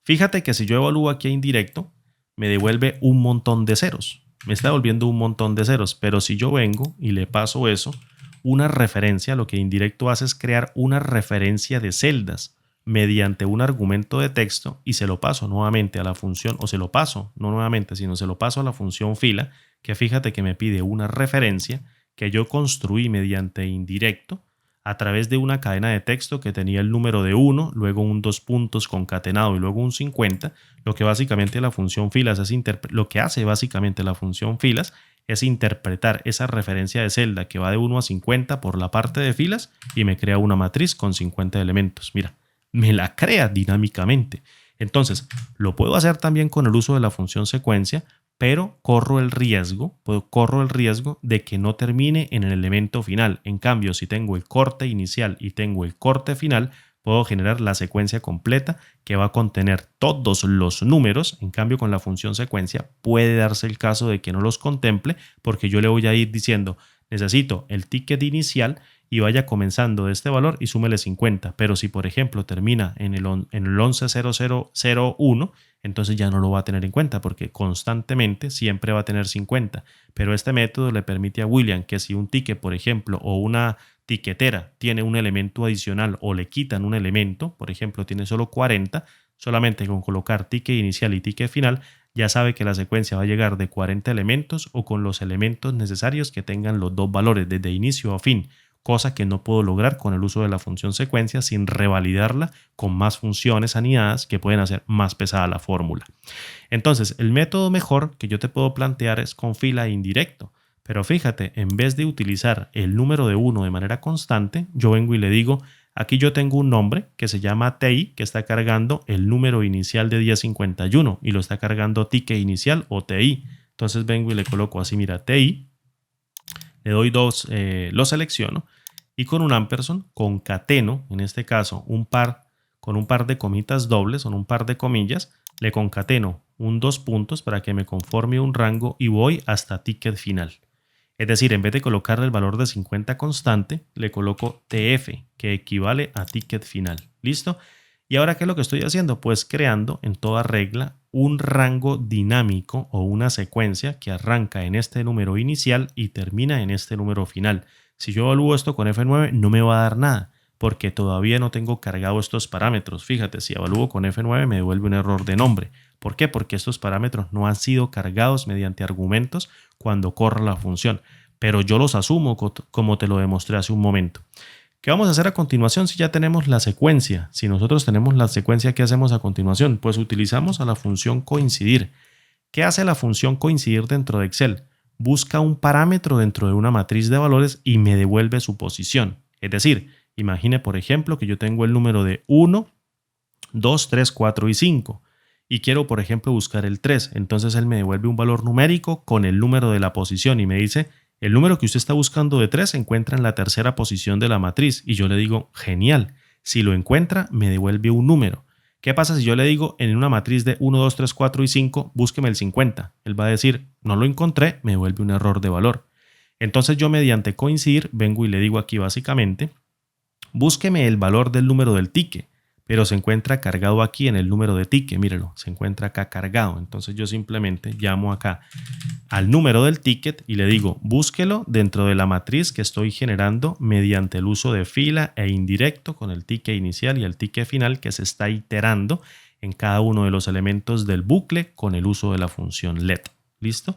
Fíjate que si yo evalúo aquí a indirecto, me devuelve un montón de ceros. Me está devolviendo un montón de ceros, pero si yo vengo y le paso eso, una referencia, lo que indirecto hace es crear una referencia de celdas mediante un argumento de texto y se lo paso nuevamente a la función, o se lo paso, no nuevamente, sino se lo paso a la función fila, que fíjate que me pide una referencia que yo construí mediante indirecto a través de una cadena de texto que tenía el número de 1, luego un 2 puntos concatenado y luego un 50. Lo que básicamente la función filas es lo que hace básicamente la función filas es interpretar esa referencia de celda que va de 1 a 50 por la parte de filas y me crea una matriz con 50 elementos. Mira, me la crea dinámicamente. Entonces, lo puedo hacer también con el uso de la función secuencia, pero corro el riesgo de que no termine en el elemento final. En cambio, si tengo el corte inicial y tengo el corte final, puedo generar la secuencia completa que va a contener todos los números. En cambio, con la función secuencia puede darse el caso de que no los contemple porque yo le voy a ir diciendo, necesito el ticket inicial y vaya comenzando de este valor y súmele 50. Pero si, por ejemplo, termina en el 110001, entonces ya no lo va a tener en cuenta porque constantemente siempre va a tener 50. Pero este método le permite a William que si un ticket, por ejemplo, o una tiquetera tiene un elemento adicional o le quitan un elemento, por ejemplo, tiene solo 40, solamente con colocar ticket inicial y ticket final, ya sabe que la secuencia va a llegar de 40 elementos o con los elementos necesarios que tengan los dos valores desde inicio a fin, cosa que no puedo lograr con el uso de la función secuencia sin revalidarla con más funciones anidadas que pueden hacer más pesada la fórmula. Entonces, el método mejor que yo te puedo plantear es con fila e indirecto. Pero fíjate, en vez de utilizar el número de 1 de manera constante, yo vengo y le digo, aquí yo tengo un nombre que se llama TI, que está cargando el número inicial de 1051 y lo está cargando ticket inicial o TI. Entonces vengo y le coloco así, mira, TI, le doy 2, lo selecciono y con un ampersand concateno, en este caso con un par de comitas dobles o un par de comillas, le concateno un 2 puntos para que me conforme un rango y voy hasta ticket final. Es decir, en vez de colocarle el valor de 50 constante, le coloco TF, que equivale a ticket final. ¿Listo? ¿Y ahora qué es lo que estoy haciendo? Pues creando en toda regla un rango dinámico o una secuencia que arranca en este número inicial y termina en este número final. Si yo evalúo esto con F9 no me va a dar nada porque todavía no tengo cargado estos parámetros. Fíjate, si evalúo con F9 me devuelve un error de nombre. ¿Por qué? Porque estos parámetros no han sido cargados mediante argumentos cuando corra la función, pero yo los asumo como te lo demostré hace un momento. ¿Qué vamos a hacer a continuación si ya tenemos la secuencia? Si nosotros tenemos la secuencia, ¿qué hacemos a continuación? Pues utilizamos a la función coincidir. ¿Qué hace la función coincidir dentro de Excel? Busca un parámetro dentro de una matriz de valores y me devuelve su posición. Es decir, imagine por ejemplo que yo tengo el número de 1, 2, 3, 4 y 5 y quiero por ejemplo buscar el 3. Entonces él me devuelve un valor numérico con el número de la posición y me dice: el número que usted está buscando de 3 se encuentra en la tercera posición de la matriz. Y yo le digo, genial. Si lo encuentra, me devuelve un número. ¿Qué pasa si yo le digo en una matriz de 1, 2, 3, 4 y 5, búsqueme el 50? Él va a decir, no lo encontré, me devuelve un error de valor. Entonces yo mediante coincidir vengo y le digo aquí básicamente, búsqueme el valor del número del ticket, pero se encuentra cargado aquí en el número de ticket, mírelo, se encuentra acá cargado. Entonces yo simplemente llamo acá al número del ticket y le digo, búsquelo dentro de la matriz que estoy generando mediante el uso de fila e indirecto con el ticket inicial y el ticket final que se está iterando en cada uno de los elementos del bucle con el uso de la función let. ¿Listo?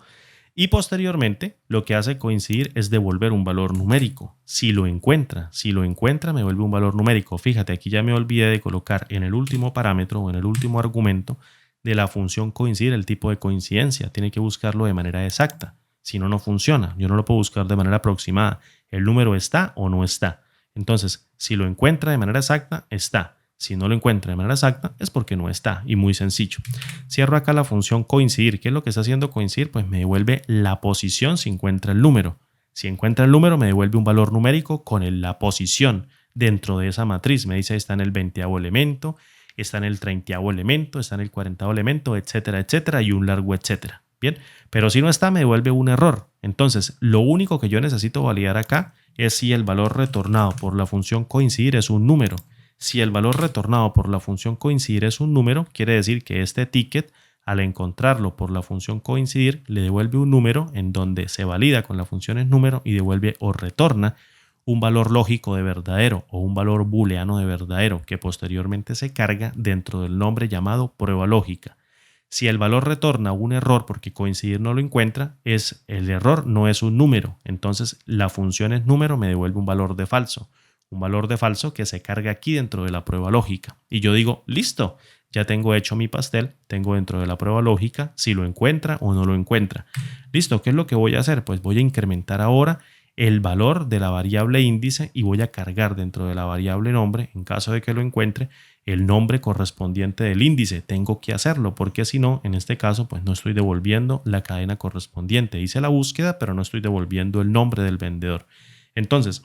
Y posteriormente lo que hace coincidir es devolver un valor numérico. Si lo encuentra me devuelve un valor numérico. Fíjate, aquí ya me olvidé de colocar en el último parámetro o en el último argumento de la función coincidir el tipo de coincidencia. Tiene que buscarlo de manera exacta. Si no, no funciona. Yo no lo puedo buscar de manera aproximada. El número está o no está. Entonces, si lo encuentra de manera exacta, está. Si no lo encuentra de manera exacta, es porque no está. Y muy sencillo. Cierro acá la función coincidir. ¿Qué es lo que está haciendo coincidir? Pues me devuelve la posición si encuentra el número. Si encuentra el número, me devuelve un valor numérico con la posición dentro de esa matriz. Me dice está en el 20º elemento, está en el 30º elemento, está en el 40º elemento, etcétera, etcétera, y un largo etcétera. Bien, pero si no está, me devuelve un error. Entonces, lo único que yo necesito validar acá es si el valor retornado por la función coincidir es un número. Si el valor retornado por la función coincidir es un número, quiere decir que este ticket, al encontrarlo por la función coincidir, le devuelve un número en donde se valida con la función es número y devuelve o retorna un valor lógico de verdadero o un valor booleano de verdadero que posteriormente se carga dentro del nombre llamado prueba lógica. Si el valor retorna un error porque coincidir no lo encuentra, el error no es un número. Entonces la función es número me devuelve un valor de falso. Un valor de falso que se carga aquí dentro de la prueba lógica. Y yo digo, listo, ya tengo hecho mi pastel, tengo dentro de la prueba lógica si lo encuentra o no lo encuentra. Listo, ¿qué es lo que voy a hacer? Pues voy a incrementar ahora el valor de la variable índice y voy a cargar dentro de la variable nombre, en caso de que lo encuentre, el nombre correspondiente del índice. Tengo que hacerlo porque si no, en este caso, pues no estoy devolviendo la cadena correspondiente. Hice la búsqueda, pero no estoy devolviendo el nombre del vendedor. Entonces,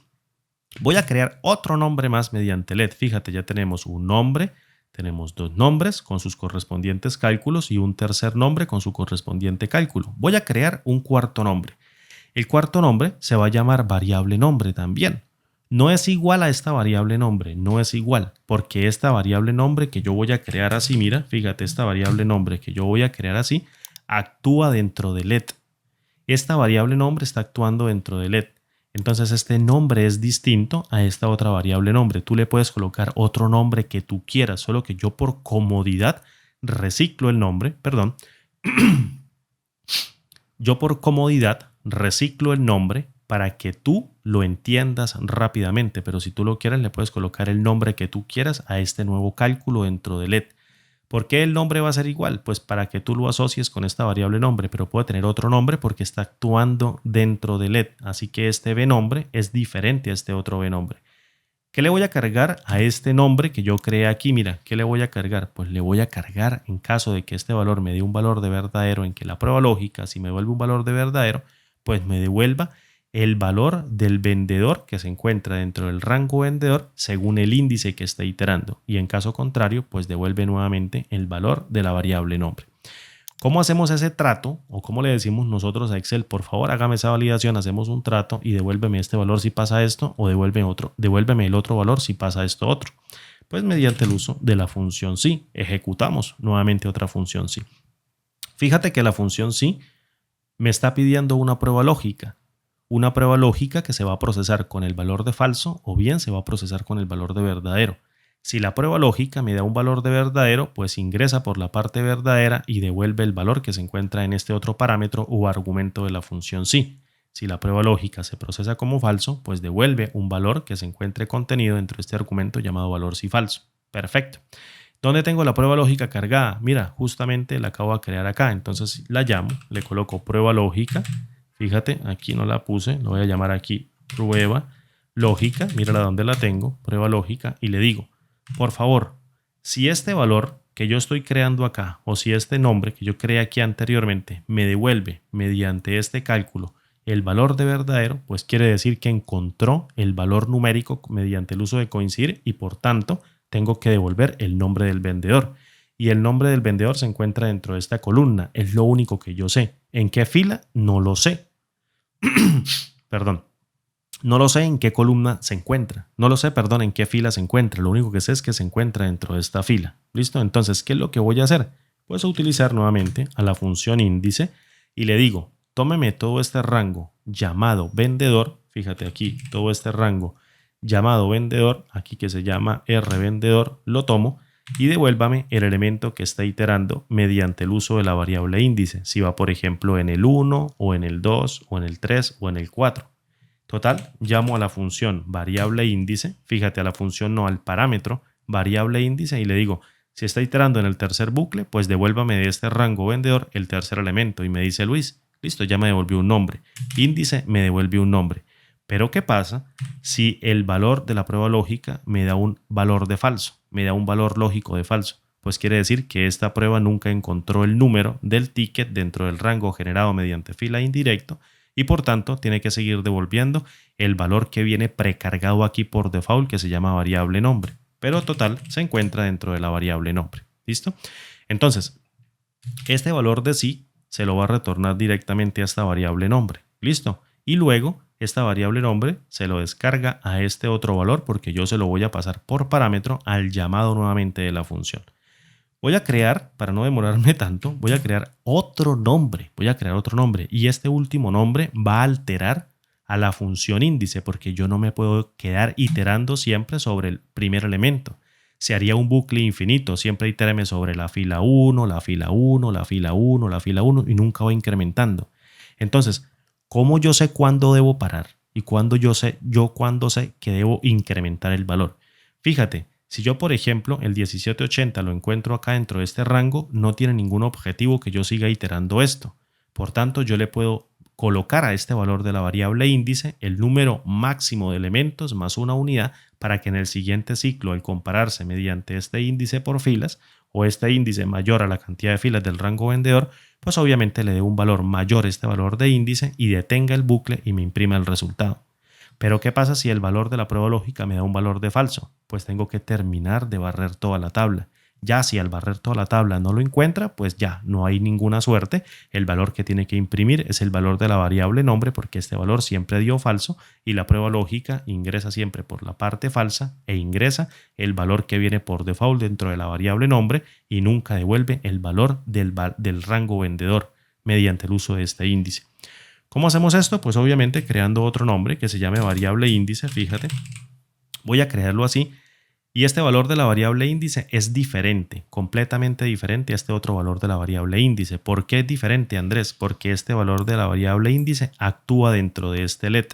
voy a crear otro nombre más mediante let. Fíjate, ya tenemos un nombre, tenemos dos nombres con sus correspondientes cálculos y un tercer nombre con su correspondiente cálculo. Voy a crear un cuarto nombre. El cuarto nombre se va a llamar variable nombre también. No es igual a esta variable nombre, no es igual, porque esta variable nombre que yo voy a crear así, mira, fíjate, esta variable nombre que yo voy a crear así, actúa dentro de let. Esta variable nombre está actuando dentro de let. Entonces este nombre es distinto a esta otra variable nombre. Tú le puedes colocar otro nombre que tú quieras, solo que yo por comodidad reciclo el nombre, perdón. Yo por comodidad reciclo el nombre para que tú lo entiendas rápidamente, pero si tú lo quieres le puedes colocar el nombre que tú quieras a este nuevo cálculo dentro de let. ¿Por qué el nombre va a ser igual? Pues para que tú lo asocies con esta variable nombre, pero puede tener otro nombre porque está actuando dentro de let. Así que este vnombre es diferente a este otro vnombre. ¿Qué le voy a cargar a este nombre que yo creé aquí? Mira, ¿qué le voy a cargar? Pues le voy a cargar, en caso de que este valor me dé un valor de verdadero, en que la prueba lógica, si me devuelve un valor de verdadero, pues me devuelva el valor del vendedor que se encuentra dentro del rango vendedor según el índice que está iterando. Y en caso contrario, pues devuelve nuevamente el valor de la variable nombre. ¿Cómo hacemos ese trato? O cómo le decimos nosotros a Excel, por favor, hágame esa validación, hacemos un trato y devuélveme este valor si pasa esto, o devuélveme el otro valor si pasa esto otro. Pues mediante el uso de la función sí, ejecutamos nuevamente otra función sí. Fíjate que la función sí me está pidiendo una prueba lógica que se va a procesar con el valor de falso o bien se va a procesar con el valor de verdadero. Si la prueba lógica me da un valor de verdadero, pues ingresa por la parte verdadera y devuelve el valor que se encuentra en este otro parámetro o argumento de la función sí. Si la prueba lógica se procesa como falso, pues devuelve un valor que se encuentre contenido dentro de este argumento llamado valor sí falso. Perfecto. ¿Dónde tengo la prueba lógica cargada? Mira, justamente la acabo de crear acá. Entonces la llamo, le coloco prueba lógica. Fíjate, aquí no la puse, lo voy a llamar aquí prueba lógica. Mírala donde la tengo, prueba lógica, y le digo, por favor, si este valor que yo estoy creando acá o si este nombre que yo creé aquí anteriormente me devuelve mediante este cálculo el valor de verdadero, pues quiere decir que encontró el valor numérico mediante el uso de coincidir y por tanto tengo que devolver el nombre del vendedor. Y el nombre del vendedor se encuentra dentro de esta columna, es lo único que yo sé. ¿En qué fila? No lo sé. Perdón. No lo sé en qué columna se encuentra. No lo sé, perdón, en qué fila se encuentra. Lo único que sé es que se encuentra dentro de esta fila. ¿Listo? Entonces, ¿qué es lo que voy a hacer? Pues a utilizar nuevamente a la función índice y le digo, tómeme todo este rango llamado vendedor. Fíjate aquí, todo este rango llamado vendedor, aquí que se llama rvendedor, lo tomo y devuélvame el elemento que está iterando mediante el uso de la variable índice. Si va, por ejemplo, en el 1 o en el 2 o en el 3 o en el 4. Total, llamo a la función variable índice, fíjate a la función no al parámetro, variable índice y le digo, si está iterando en el tercer bucle, pues devuélvame de este rango vendedor el tercer elemento y me dice Luis, listo, ya me devolvió un nombre, índice me devuelve un nombre. Pero ¿qué pasa si el valor de la prueba lógica me da un valor de falso, me da un valor lógico de falso? Pues quiere decir que esta prueba nunca encontró el número del ticket dentro del rango generado mediante fila indirecto y por tanto tiene que seguir devolviendo el valor que viene precargado aquí por default que se llama variable nombre. pero total se encuentra dentro de la variable nombre. ¿Listo? Entonces, este valor de sí se lo va a retornar directamente a esta variable nombre. ¿Listo? Y luego esta variable nombre se lo descarga a este otro valor porque yo se lo voy a pasar por parámetro al llamado nuevamente de la función. Voy a crear, para no demorarme tanto, voy a crear otro nombre. Y este último nombre va a alterar a la función índice porque yo no me puedo quedar iterando siempre sobre el primer elemento. Se haría un bucle infinito, siempre itéreme sobre la fila 1, la fila 1, la fila 1, la fila 1 y nunca va incrementando. Entonces, ¿cómo yo sé cuándo debo parar? Y cuándo cuándo sé que debo incrementar el valor. Fíjate, si yo, por ejemplo, el 1780 lo encuentro acá dentro de este rango, no tiene ningún objetivo que yo siga iterando esto. Por tanto, yo le puedo colocar a este valor de la variable índice el número máximo de elementos más una unidad para que en el siguiente ciclo, al compararse mediante este índice por filas o este índice mayor a la cantidad de filas del rango vendedor, pues obviamente le dé un valor mayor a este valor de índice y detenga el bucle y me imprima el resultado. Pero ¿qué pasa si el valor de la prueba lógica me da un valor de falso? Pues tengo que terminar de barrer toda la tabla. Ya si al barrer toda la tabla no lo encuentra, pues ya no hay ninguna suerte. El valor que tiene que imprimir es el valor de la variable nombre porque este valor siempre dio falso y la prueba lógica ingresa siempre por la parte falsa e ingresa el valor que viene por default dentro de la variable nombre y nunca devuelve el valor del rango vendedor mediante el uso de este índice. ¿Cómo hacemos esto? Pues obviamente creando otro nombre que se llame variable índice, fíjate. Voy a crearlo así y este valor de la variable índice es diferente, completamente diferente a este otro valor de la variable índice. ¿Por qué es diferente, Andrés? Porque este valor de la variable índice actúa dentro de este let.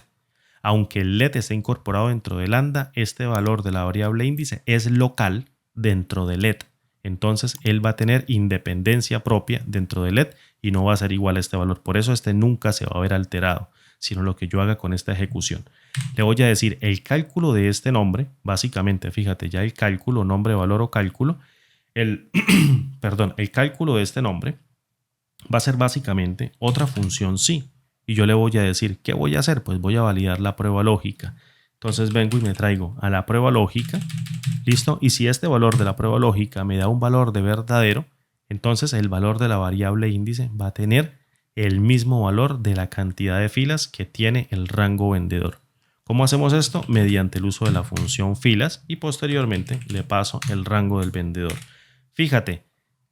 Aunque el let esté incorporado dentro del lambda, este valor de la variable índice es local dentro del let. Entonces él va a tener independencia propia dentro del let y no va a ser igual a este valor. Por eso este nunca se va a ver alterado, sino lo que yo haga con esta ejecución. Le voy a decir el cálculo de este nombre, básicamente, fíjate, ya el cálculo, nombre, valor o cálculo, el cálculo de este nombre va a ser básicamente otra función sí. Y yo le voy a decir, ¿qué voy a hacer? Pues voy a validar la prueba lógica. Entonces vengo y me traigo a la prueba lógica, ¿listo? Y si este valor de la prueba lógica me da un valor de verdadero, entonces el valor de la variable índice va a tener el mismo valor de la cantidad de filas que tiene el rango vendedor. ¿Cómo hacemos esto? Mediante el uso de la función filas y posteriormente le paso el rango del vendedor. Fíjate,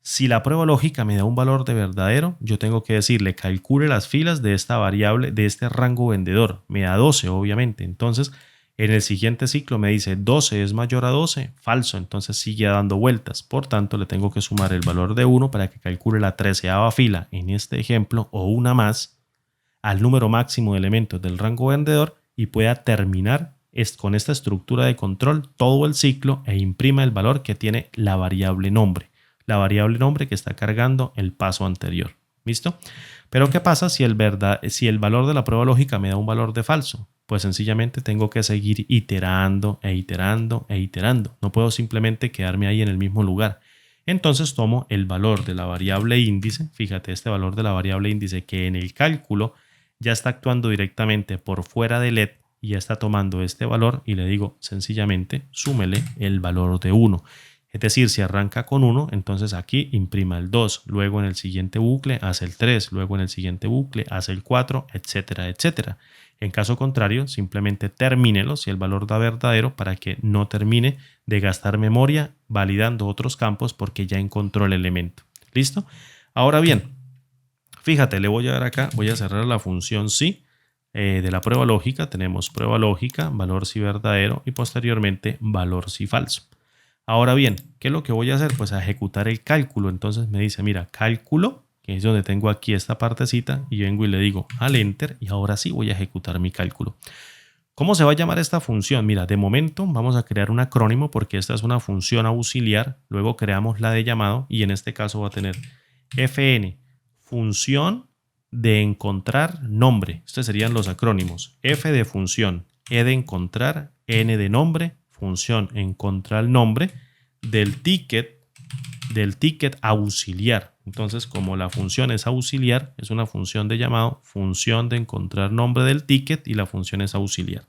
si la prueba lógica me da un valor de verdadero, yo tengo que decirle calcule las filas de esta variable, de este rango vendedor. Me da 12, obviamente. Entonces, en el siguiente ciclo me dice 12 es mayor a 12, falso, entonces sigue dando vueltas. Por tanto, le tengo que sumar el valor de 1 para que calcule la 13ª fila en este ejemplo o una más al número máximo de elementos del rango vendedor y pueda terminar con esta estructura de control todo el ciclo e imprima el valor que tiene la variable nombre. La variable nombre que está cargando el paso anterior. ¿Listo? Pero ¿qué pasa si el valor de la prueba lógica me da un valor de falso? Pues sencillamente tengo que seguir iterando e iterando e iterando. No puedo simplemente quedarme ahí en el mismo lugar. Entonces tomo el valor de la variable índice. Fíjate, este valor de la variable índice que en el cálculo ya está actuando directamente por fuera del let y ya está tomando este valor y le digo sencillamente súmele el valor de 1. Es decir, si arranca con 1, entonces aquí imprima el 2, luego en el siguiente bucle hace el 3, luego en el siguiente bucle hace el 4, etcétera, etcétera. En caso contrario, simplemente termínelo si el valor da verdadero para que no termine de gastar memoria validando otros campos porque ya encontró el elemento. ¿Listo? Ahora bien, fíjate, le voy a dar acá, voy a cerrar la función sí de la prueba lógica. Tenemos prueba lógica, valor si verdadero y posteriormente valor si falso. Ahora bien, ¿qué es lo que voy a hacer? Pues a ejecutar el cálculo. Entonces me dice, mira, cálculo, que es donde tengo aquí esta partecita, y vengo y le digo al enter y ahora sí voy a ejecutar mi cálculo. ¿Cómo se va a llamar esta función? Mira, de momento vamos a crear un acrónimo porque esta es una función auxiliar. Luego creamos la de llamado y en este caso va a tener fn, función de encontrar nombre. Estos serían los acrónimos. F de función, E de encontrar, N de nombre, función encontrar nombre del ticket auxiliar. Entonces, como la función es auxiliar, es una función de llamado, función de encontrar nombre del ticket y la función es auxiliar.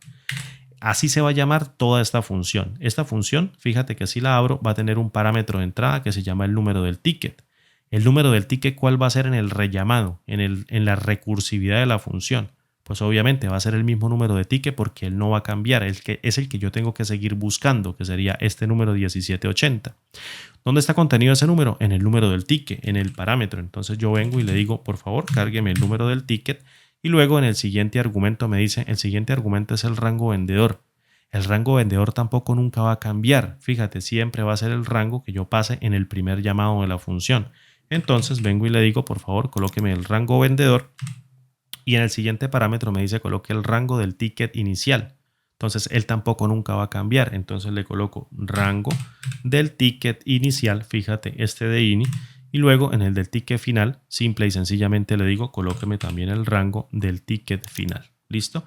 Así se va a llamar toda esta función. Esta función, fíjate que si la abro, va a tener un parámetro de entrada que se llama el número del ticket. El número del ticket, ¿cuál va a ser en el rellamado, en la recursividad de la función? Pues obviamente va a ser el mismo número de ticket porque él no va a cambiar. Es el que yo tengo que seguir buscando, que sería este número 1780. ¿Dónde está contenido ese número? En el número del ticket, en el parámetro. Entonces yo vengo y le digo, por favor, cárgueme el número del ticket. Y luego en el siguiente argumento me dice, el siguiente argumento es el rango vendedor. El rango vendedor tampoco nunca va a cambiar. Fíjate, siempre va a ser el rango que yo pase en el primer llamado de la función. Entonces vengo y le digo, por favor, colóqueme el rango vendedor. Y en el siguiente parámetro me dice, coloque el rango del ticket inicial. Entonces él tampoco nunca va a cambiar. Entonces le coloco rango del ticket inicial. Fíjate, este de ini. Y luego en el del ticket final, simple y sencillamente le digo, colóqueme también el rango del ticket final. ¿Listo?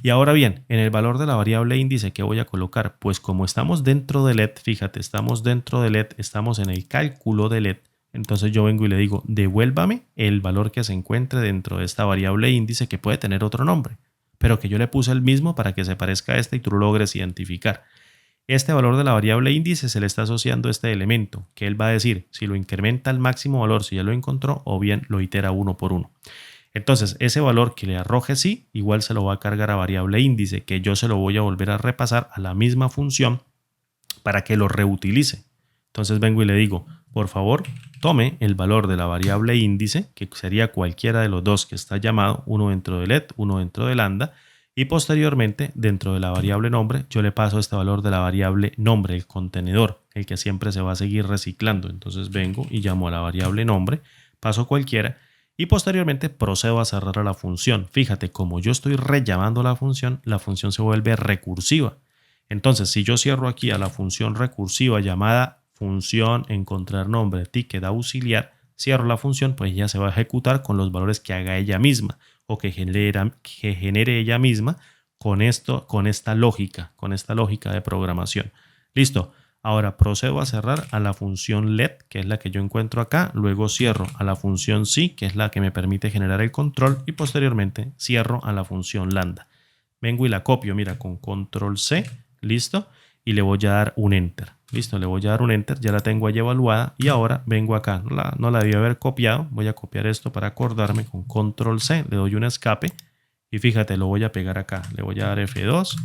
Y ahora bien, en el valor de la variable índice, ¿qué voy a colocar? Pues como estamos dentro de LED, fíjate, estamos dentro de LED, estamos en el cálculo de LED. Entonces yo vengo y le digo, devuélvame el valor que se encuentre dentro de esta variable índice que puede tener otro nombre, pero que yo le puse el mismo para que se parezca a este y tú lo logres identificar. Este valor de la variable índice se le está asociando a este elemento, que él va a decir si lo incrementa al máximo valor si ya lo encontró o bien lo itera uno por uno. Entonces ese valor que le arroje sí, igual se lo va a cargar a variable índice, que yo se lo voy a volver a repasar a la misma función para que lo reutilice. Entonces vengo y le digo, por favor, tome el valor de la variable índice, que sería cualquiera de los dos que está llamado, uno dentro de LED, uno dentro de lambda, y posteriormente dentro de la variable nombre yo le paso este valor de la variable nombre, el contenedor, el que siempre se va a seguir reciclando. Entonces vengo y llamo a la variable nombre, paso cualquiera y posteriormente procedo a cerrar a la función. Fíjate, como yo estoy rellamando la función se vuelve recursiva. Entonces si yo cierro aquí a la función recursiva llamada función encontrar nombre ticket auxiliar, cierro la función, pues ya se va a ejecutar con los valores que haga ella misma o que genere ella misma con esta lógica de programación. Listo. Ahora procedo a cerrar a la función LED, que es la que yo encuentro acá. Luego cierro a la función sí, que es la que me permite generar el control. Y posteriormente cierro a la función lambda. Vengo y la copio, mira, con control C. Listo. Y le voy a dar un enter. Listo, le voy a dar un enter. Ya la tengo ahí evaluada. Y ahora vengo acá. No la debí haber copiado. Voy a copiar esto para acordarme con control C. Le doy un escape. Y fíjate, lo voy a pegar acá. Le voy a dar F2.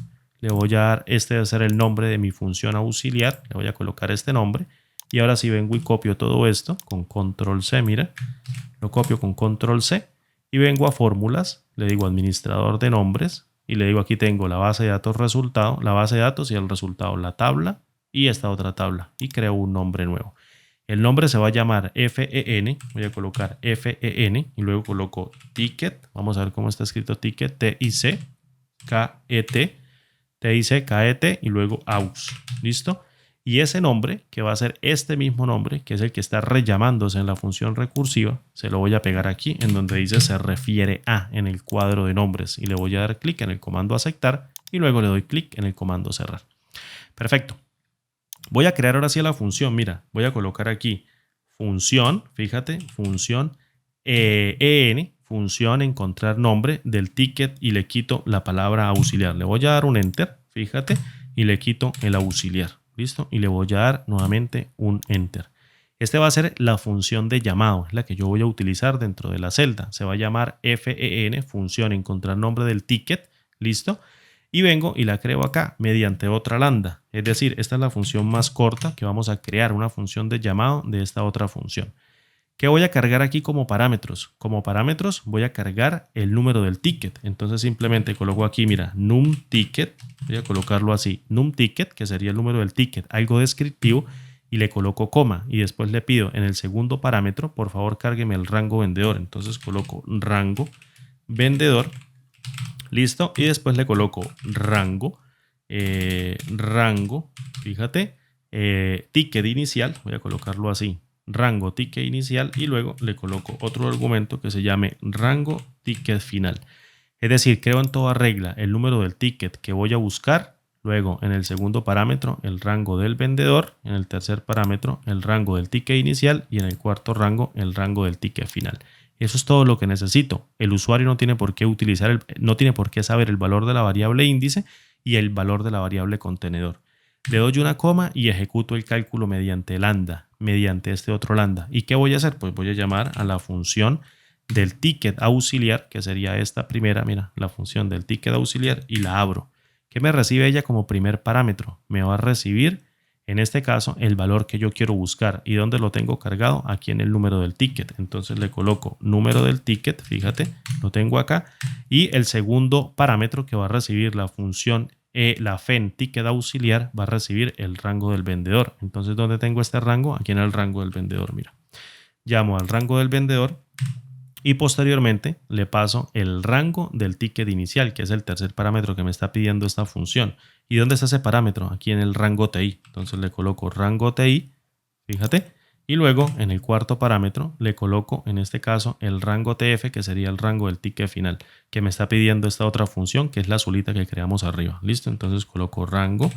Le voy a dar, este debe ser el nombre de mi función auxiliar. Le voy a colocar este nombre. Y ahora sí vengo y copio todo esto con control C, mira. Lo copio con control C. Y vengo a fórmulas. Le digo administrador de nombres. Y le digo aquí tengo la base de datos resultado. La base de datos y el resultado, la tabla y esta otra tabla. Y creo un nombre nuevo. El nombre se va a llamar FEN. Voy a colocar FEN. Y luego coloco ticket. Vamos a ver cómo está escrito ticket. TICKET. TICKET y luego AUX. ¿Listo? Y ese nombre, que va a ser este mismo nombre, que es el que está rellamándose en la función recursiva, se lo voy a pegar aquí en donde dice se refiere a en el cuadro de nombres. Y le voy a dar clic en el comando aceptar y luego le doy clic en el comando cerrar. Perfecto. Voy a crear ahora sí la función. Mira, voy a colocar aquí función, fíjate, función EN. Función encontrar nombre del ticket y le quito la palabra auxiliar. Le voy a dar un enter, fíjate, y le quito el auxiliar. ¿Listo? Y le voy a dar nuevamente un enter. Este va a ser la función de llamado, es la que yo voy a utilizar dentro de la celda. Se va a llamar FEN, función encontrar nombre del ticket. ¿Listo? Y vengo y la creo acá mediante otra lambda. Es decir, esta es la función más corta que vamos a crear, una función de llamado de esta otra función. ¿Qué voy a cargar aquí como parámetros? Como parámetros voy a cargar el número del ticket. Entonces simplemente coloco aquí, mira, numTicket. Voy a colocarlo así, numTicket, que sería el número del ticket, algo descriptivo, y le coloco coma. Y después le pido en el segundo parámetro, por favor, cárgueme el rango vendedor. Entonces coloco rango vendedor. Listo. Y después le coloco rango, fíjate, ticket inicial. Voy a colocarlo así. Rango ticket inicial y luego le coloco otro argumento que se llame rango ticket final. Es decir, creo en toda regla el número del ticket que voy a buscar, luego en el segundo parámetro el rango del vendedor, en el tercer parámetro el rango del ticket inicial y en el cuarto rango el rango del ticket final. Eso es todo lo que necesito. El usuario no tiene por qué saber el valor de la variable índice y el valor de la variable contenedor. Le doy una coma y ejecuto el cálculo mediante lambda, mediante este otro lambda. ¿Y qué voy a hacer? Pues voy a llamar a la función del ticket auxiliar, que sería esta primera, mira, la función del ticket auxiliar, y la abro. ¿Qué me recibe ella como primer parámetro? Me va a recibir, en este caso, el valor que yo quiero buscar. ¿Y dónde lo tengo cargado? Aquí en el número del ticket. Entonces le coloco número del ticket, fíjate, lo tengo acá. Y el segundo parámetro que va a recibir la función la FEN ticket auxiliar va a recibir el rango del vendedor. Entonces, ¿dónde tengo este rango? Aquí en el rango del vendedor, mira. Llamo al rango del vendedor y posteriormente le paso el rango del ticket inicial, que es el tercer parámetro que me está pidiendo esta función. ¿Y dónde está ese parámetro? Aquí en el rango TI. Entonces le coloco rango TI, fíjate, y luego en el cuarto parámetro le coloco en este caso el rango TF, que sería el rango del ticket final, que me está pidiendo esta otra función, que es la azulita que creamos arriba. ¿Listo? Entonces coloco rango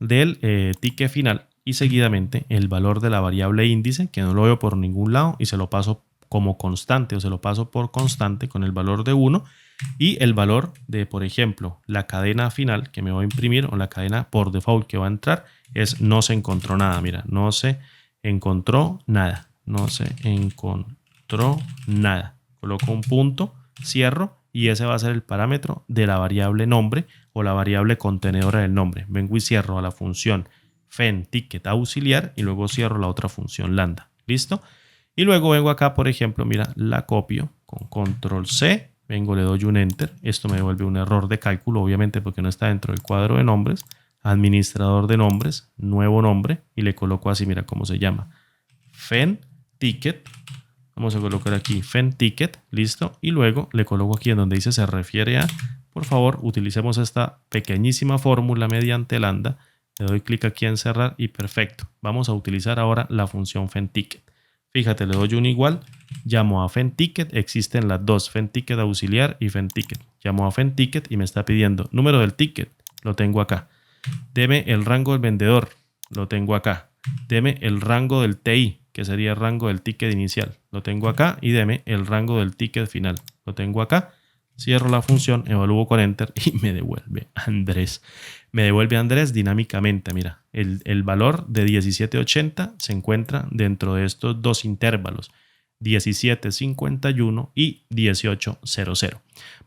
del ticket final y seguidamente el valor de la variable índice, que no lo veo por ningún lado, y se lo paso como constante o se lo paso por constante con el valor de 1 y el valor de, por ejemplo, la cadena final que me va a imprimir o la cadena por default que va a entrar es no se encontró nada. Mira, no se encontró nada, no se encontró nada. Coloco un punto, cierro y ese va a ser el parámetro de la variable nombre o la variable contenedora del nombre. Vengo y cierro a la función FEN ticket auxiliar y luego cierro la otra función lambda. ¿Listo? Y luego vengo acá, por ejemplo, mira, la copio con control C, vengo, le doy un enter, esto me devuelve un error de cálculo, obviamente porque no está dentro del cuadro de nombres, administrador de nombres, nuevo nombre, y le coloco así, mira cómo se llama, FEN ticket, vamos a colocar aquí FEN ticket, listo, y luego le coloco aquí en donde dice se refiere a, por favor, utilicemos esta pequeñísima fórmula mediante lambda, le doy clic aquí en cerrar y perfecto, vamos a utilizar ahora la función FEN ticket. Fíjate, le doy un igual, llamo a FEN ticket, existen las dos, FEN ticket auxiliar y FEN ticket. Llamo a FEN ticket y me está pidiendo número del ticket, lo tengo acá. Deme el rango del vendedor, lo tengo acá. Deme el rango del TI, que sería el rango del ticket inicial, lo tengo acá. Y deme el rango del ticket final, lo tengo acá. Cierro la función, evalúo con enter y me devuelve Andrés. Me devuelve Andrés dinámicamente. Mira, el valor de 1780 se encuentra dentro de estos dos intervalos, 1751 y 1800.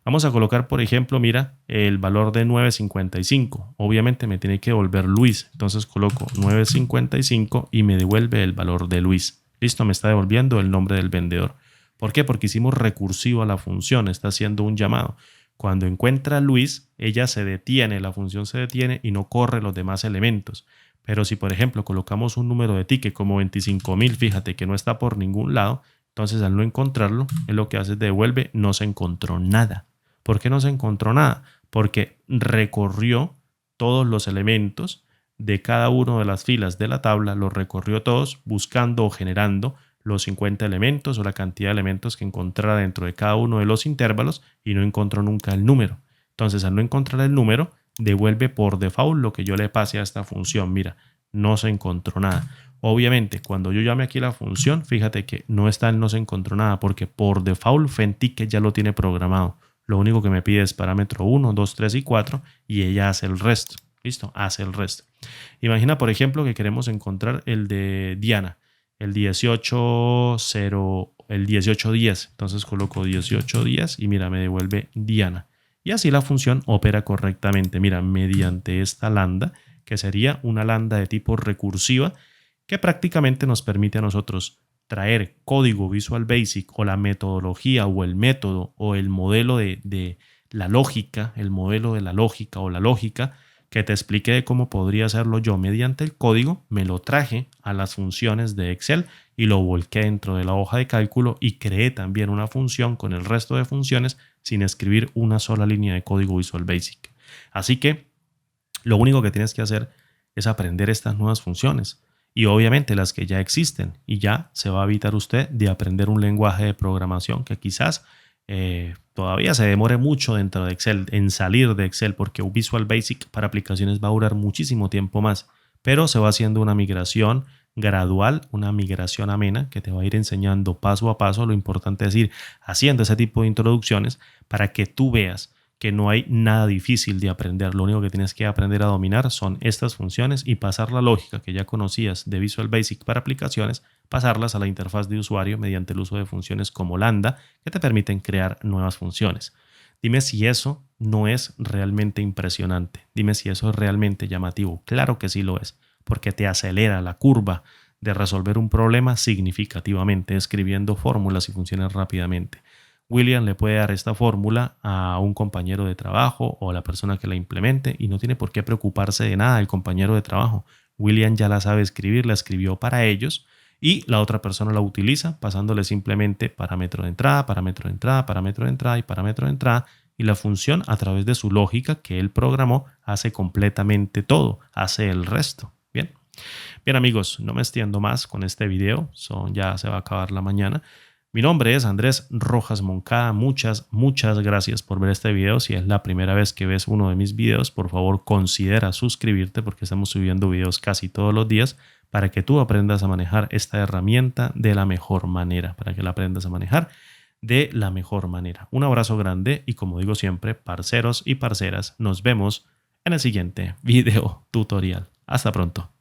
Vamos a colocar, por ejemplo, mira, el valor de 955. Obviamente me tiene que devolver Luis. Entonces coloco 955 y me devuelve el valor de Luis. Listo, me está devolviendo el nombre del vendedor. ¿Por qué? Porque hicimos recursivo a la función, está haciendo un llamado. Cuando encuentra a Luis, ella se detiene, la función se detiene y no corre los demás elementos. Pero si, por ejemplo, colocamos un número de ticket como 25.000, fíjate que no está por ningún lado, entonces al no encontrarlo, es lo que hace es devuelve, no se encontró nada. ¿Por qué no se encontró nada? Porque recorrió todos los elementos de cada una de las filas de la tabla, los recorrió todos buscando o generando los 50 elementos o la cantidad de elementos que encontrara dentro de cada uno de los intervalos y no encontró nunca el número. Entonces, al no encontrar el número, devuelve por default lo que yo le pase a esta función. Mira, no se encontró nada. Obviamente, cuando yo llame aquí la función, fíjate que no está el no se encontró nada porque por default FEN ticket ya lo tiene programado. Lo único que me pide es parámetro 1, 2, 3 y 4 y ella hace el resto. ¿Listo? Hace el resto. Imagina, por ejemplo, que queremos encontrar el de Diana. El 1810, entonces coloco 1810 y mira, me devuelve Diana. Y así la función opera correctamente, mira, mediante esta lambda, que sería una lambda de tipo recursiva, que prácticamente nos permite a nosotros traer código Visual Basic o la metodología o el método o el modelo de la lógica, el modelo de la lógica o la lógica, que te expliqué de cómo podría hacerlo yo mediante el código, me lo traje a las funciones de Excel y lo volqué dentro de la hoja de cálculo y creé también una función con el resto de funciones sin escribir una sola línea de código Visual Basic. Así que lo único que tienes que hacer es aprender estas nuevas funciones y obviamente las que ya existen y ya se va a evitar usted de aprender un lenguaje de programación que quizás todavía se demore mucho dentro de Excel, en salir de Excel, porque Visual Basic para aplicaciones va a durar muchísimo tiempo más, pero se va haciendo una migración gradual, una migración amena que te va a ir enseñando paso a paso. Lo importante es ir haciendo ese tipo de introducciones para que tú veas que no hay nada difícil de aprender. Lo único que tienes que aprender a dominar son estas funciones y pasar la lógica que ya conocías de Visual Basic para aplicaciones, pasarlas a la interfaz de usuario mediante el uso de funciones como Lambda que te permiten crear nuevas funciones. Dime si eso no es realmente impresionante. Dime si eso es realmente llamativo. Claro que sí lo es, porque te acelera la curva de resolver un problema significativamente, escribiendo fórmulas y funciones rápidamente. William le puede dar esta fórmula a un compañero de trabajo o a la persona que la implemente y no tiene por qué preocuparse de nada el compañero de trabajo. William ya la sabe escribir, la escribió para ellos y la otra persona la utiliza pasándole simplemente parámetro de entrada, parámetro de entrada, parámetro de entrada y parámetro de entrada, y la función a través de su lógica que él programó hace completamente todo, hace el resto. Bien. Bien amigos, no me extiendo más con este video, ya se va a acabar la mañana. Mi nombre es Andrés Rojas Moncada. Muchas gracias por ver este video. Si es la primera vez que ves uno de mis videos, por favor considera suscribirte porque estamos subiendo videos casi todos los días para que tú aprendas a manejar esta herramienta de la mejor manera, para que la aprendas a manejar de la mejor manera. Un abrazo grande y como digo siempre, parceros y parceras, nos vemos en el siguiente video tutorial. Hasta pronto.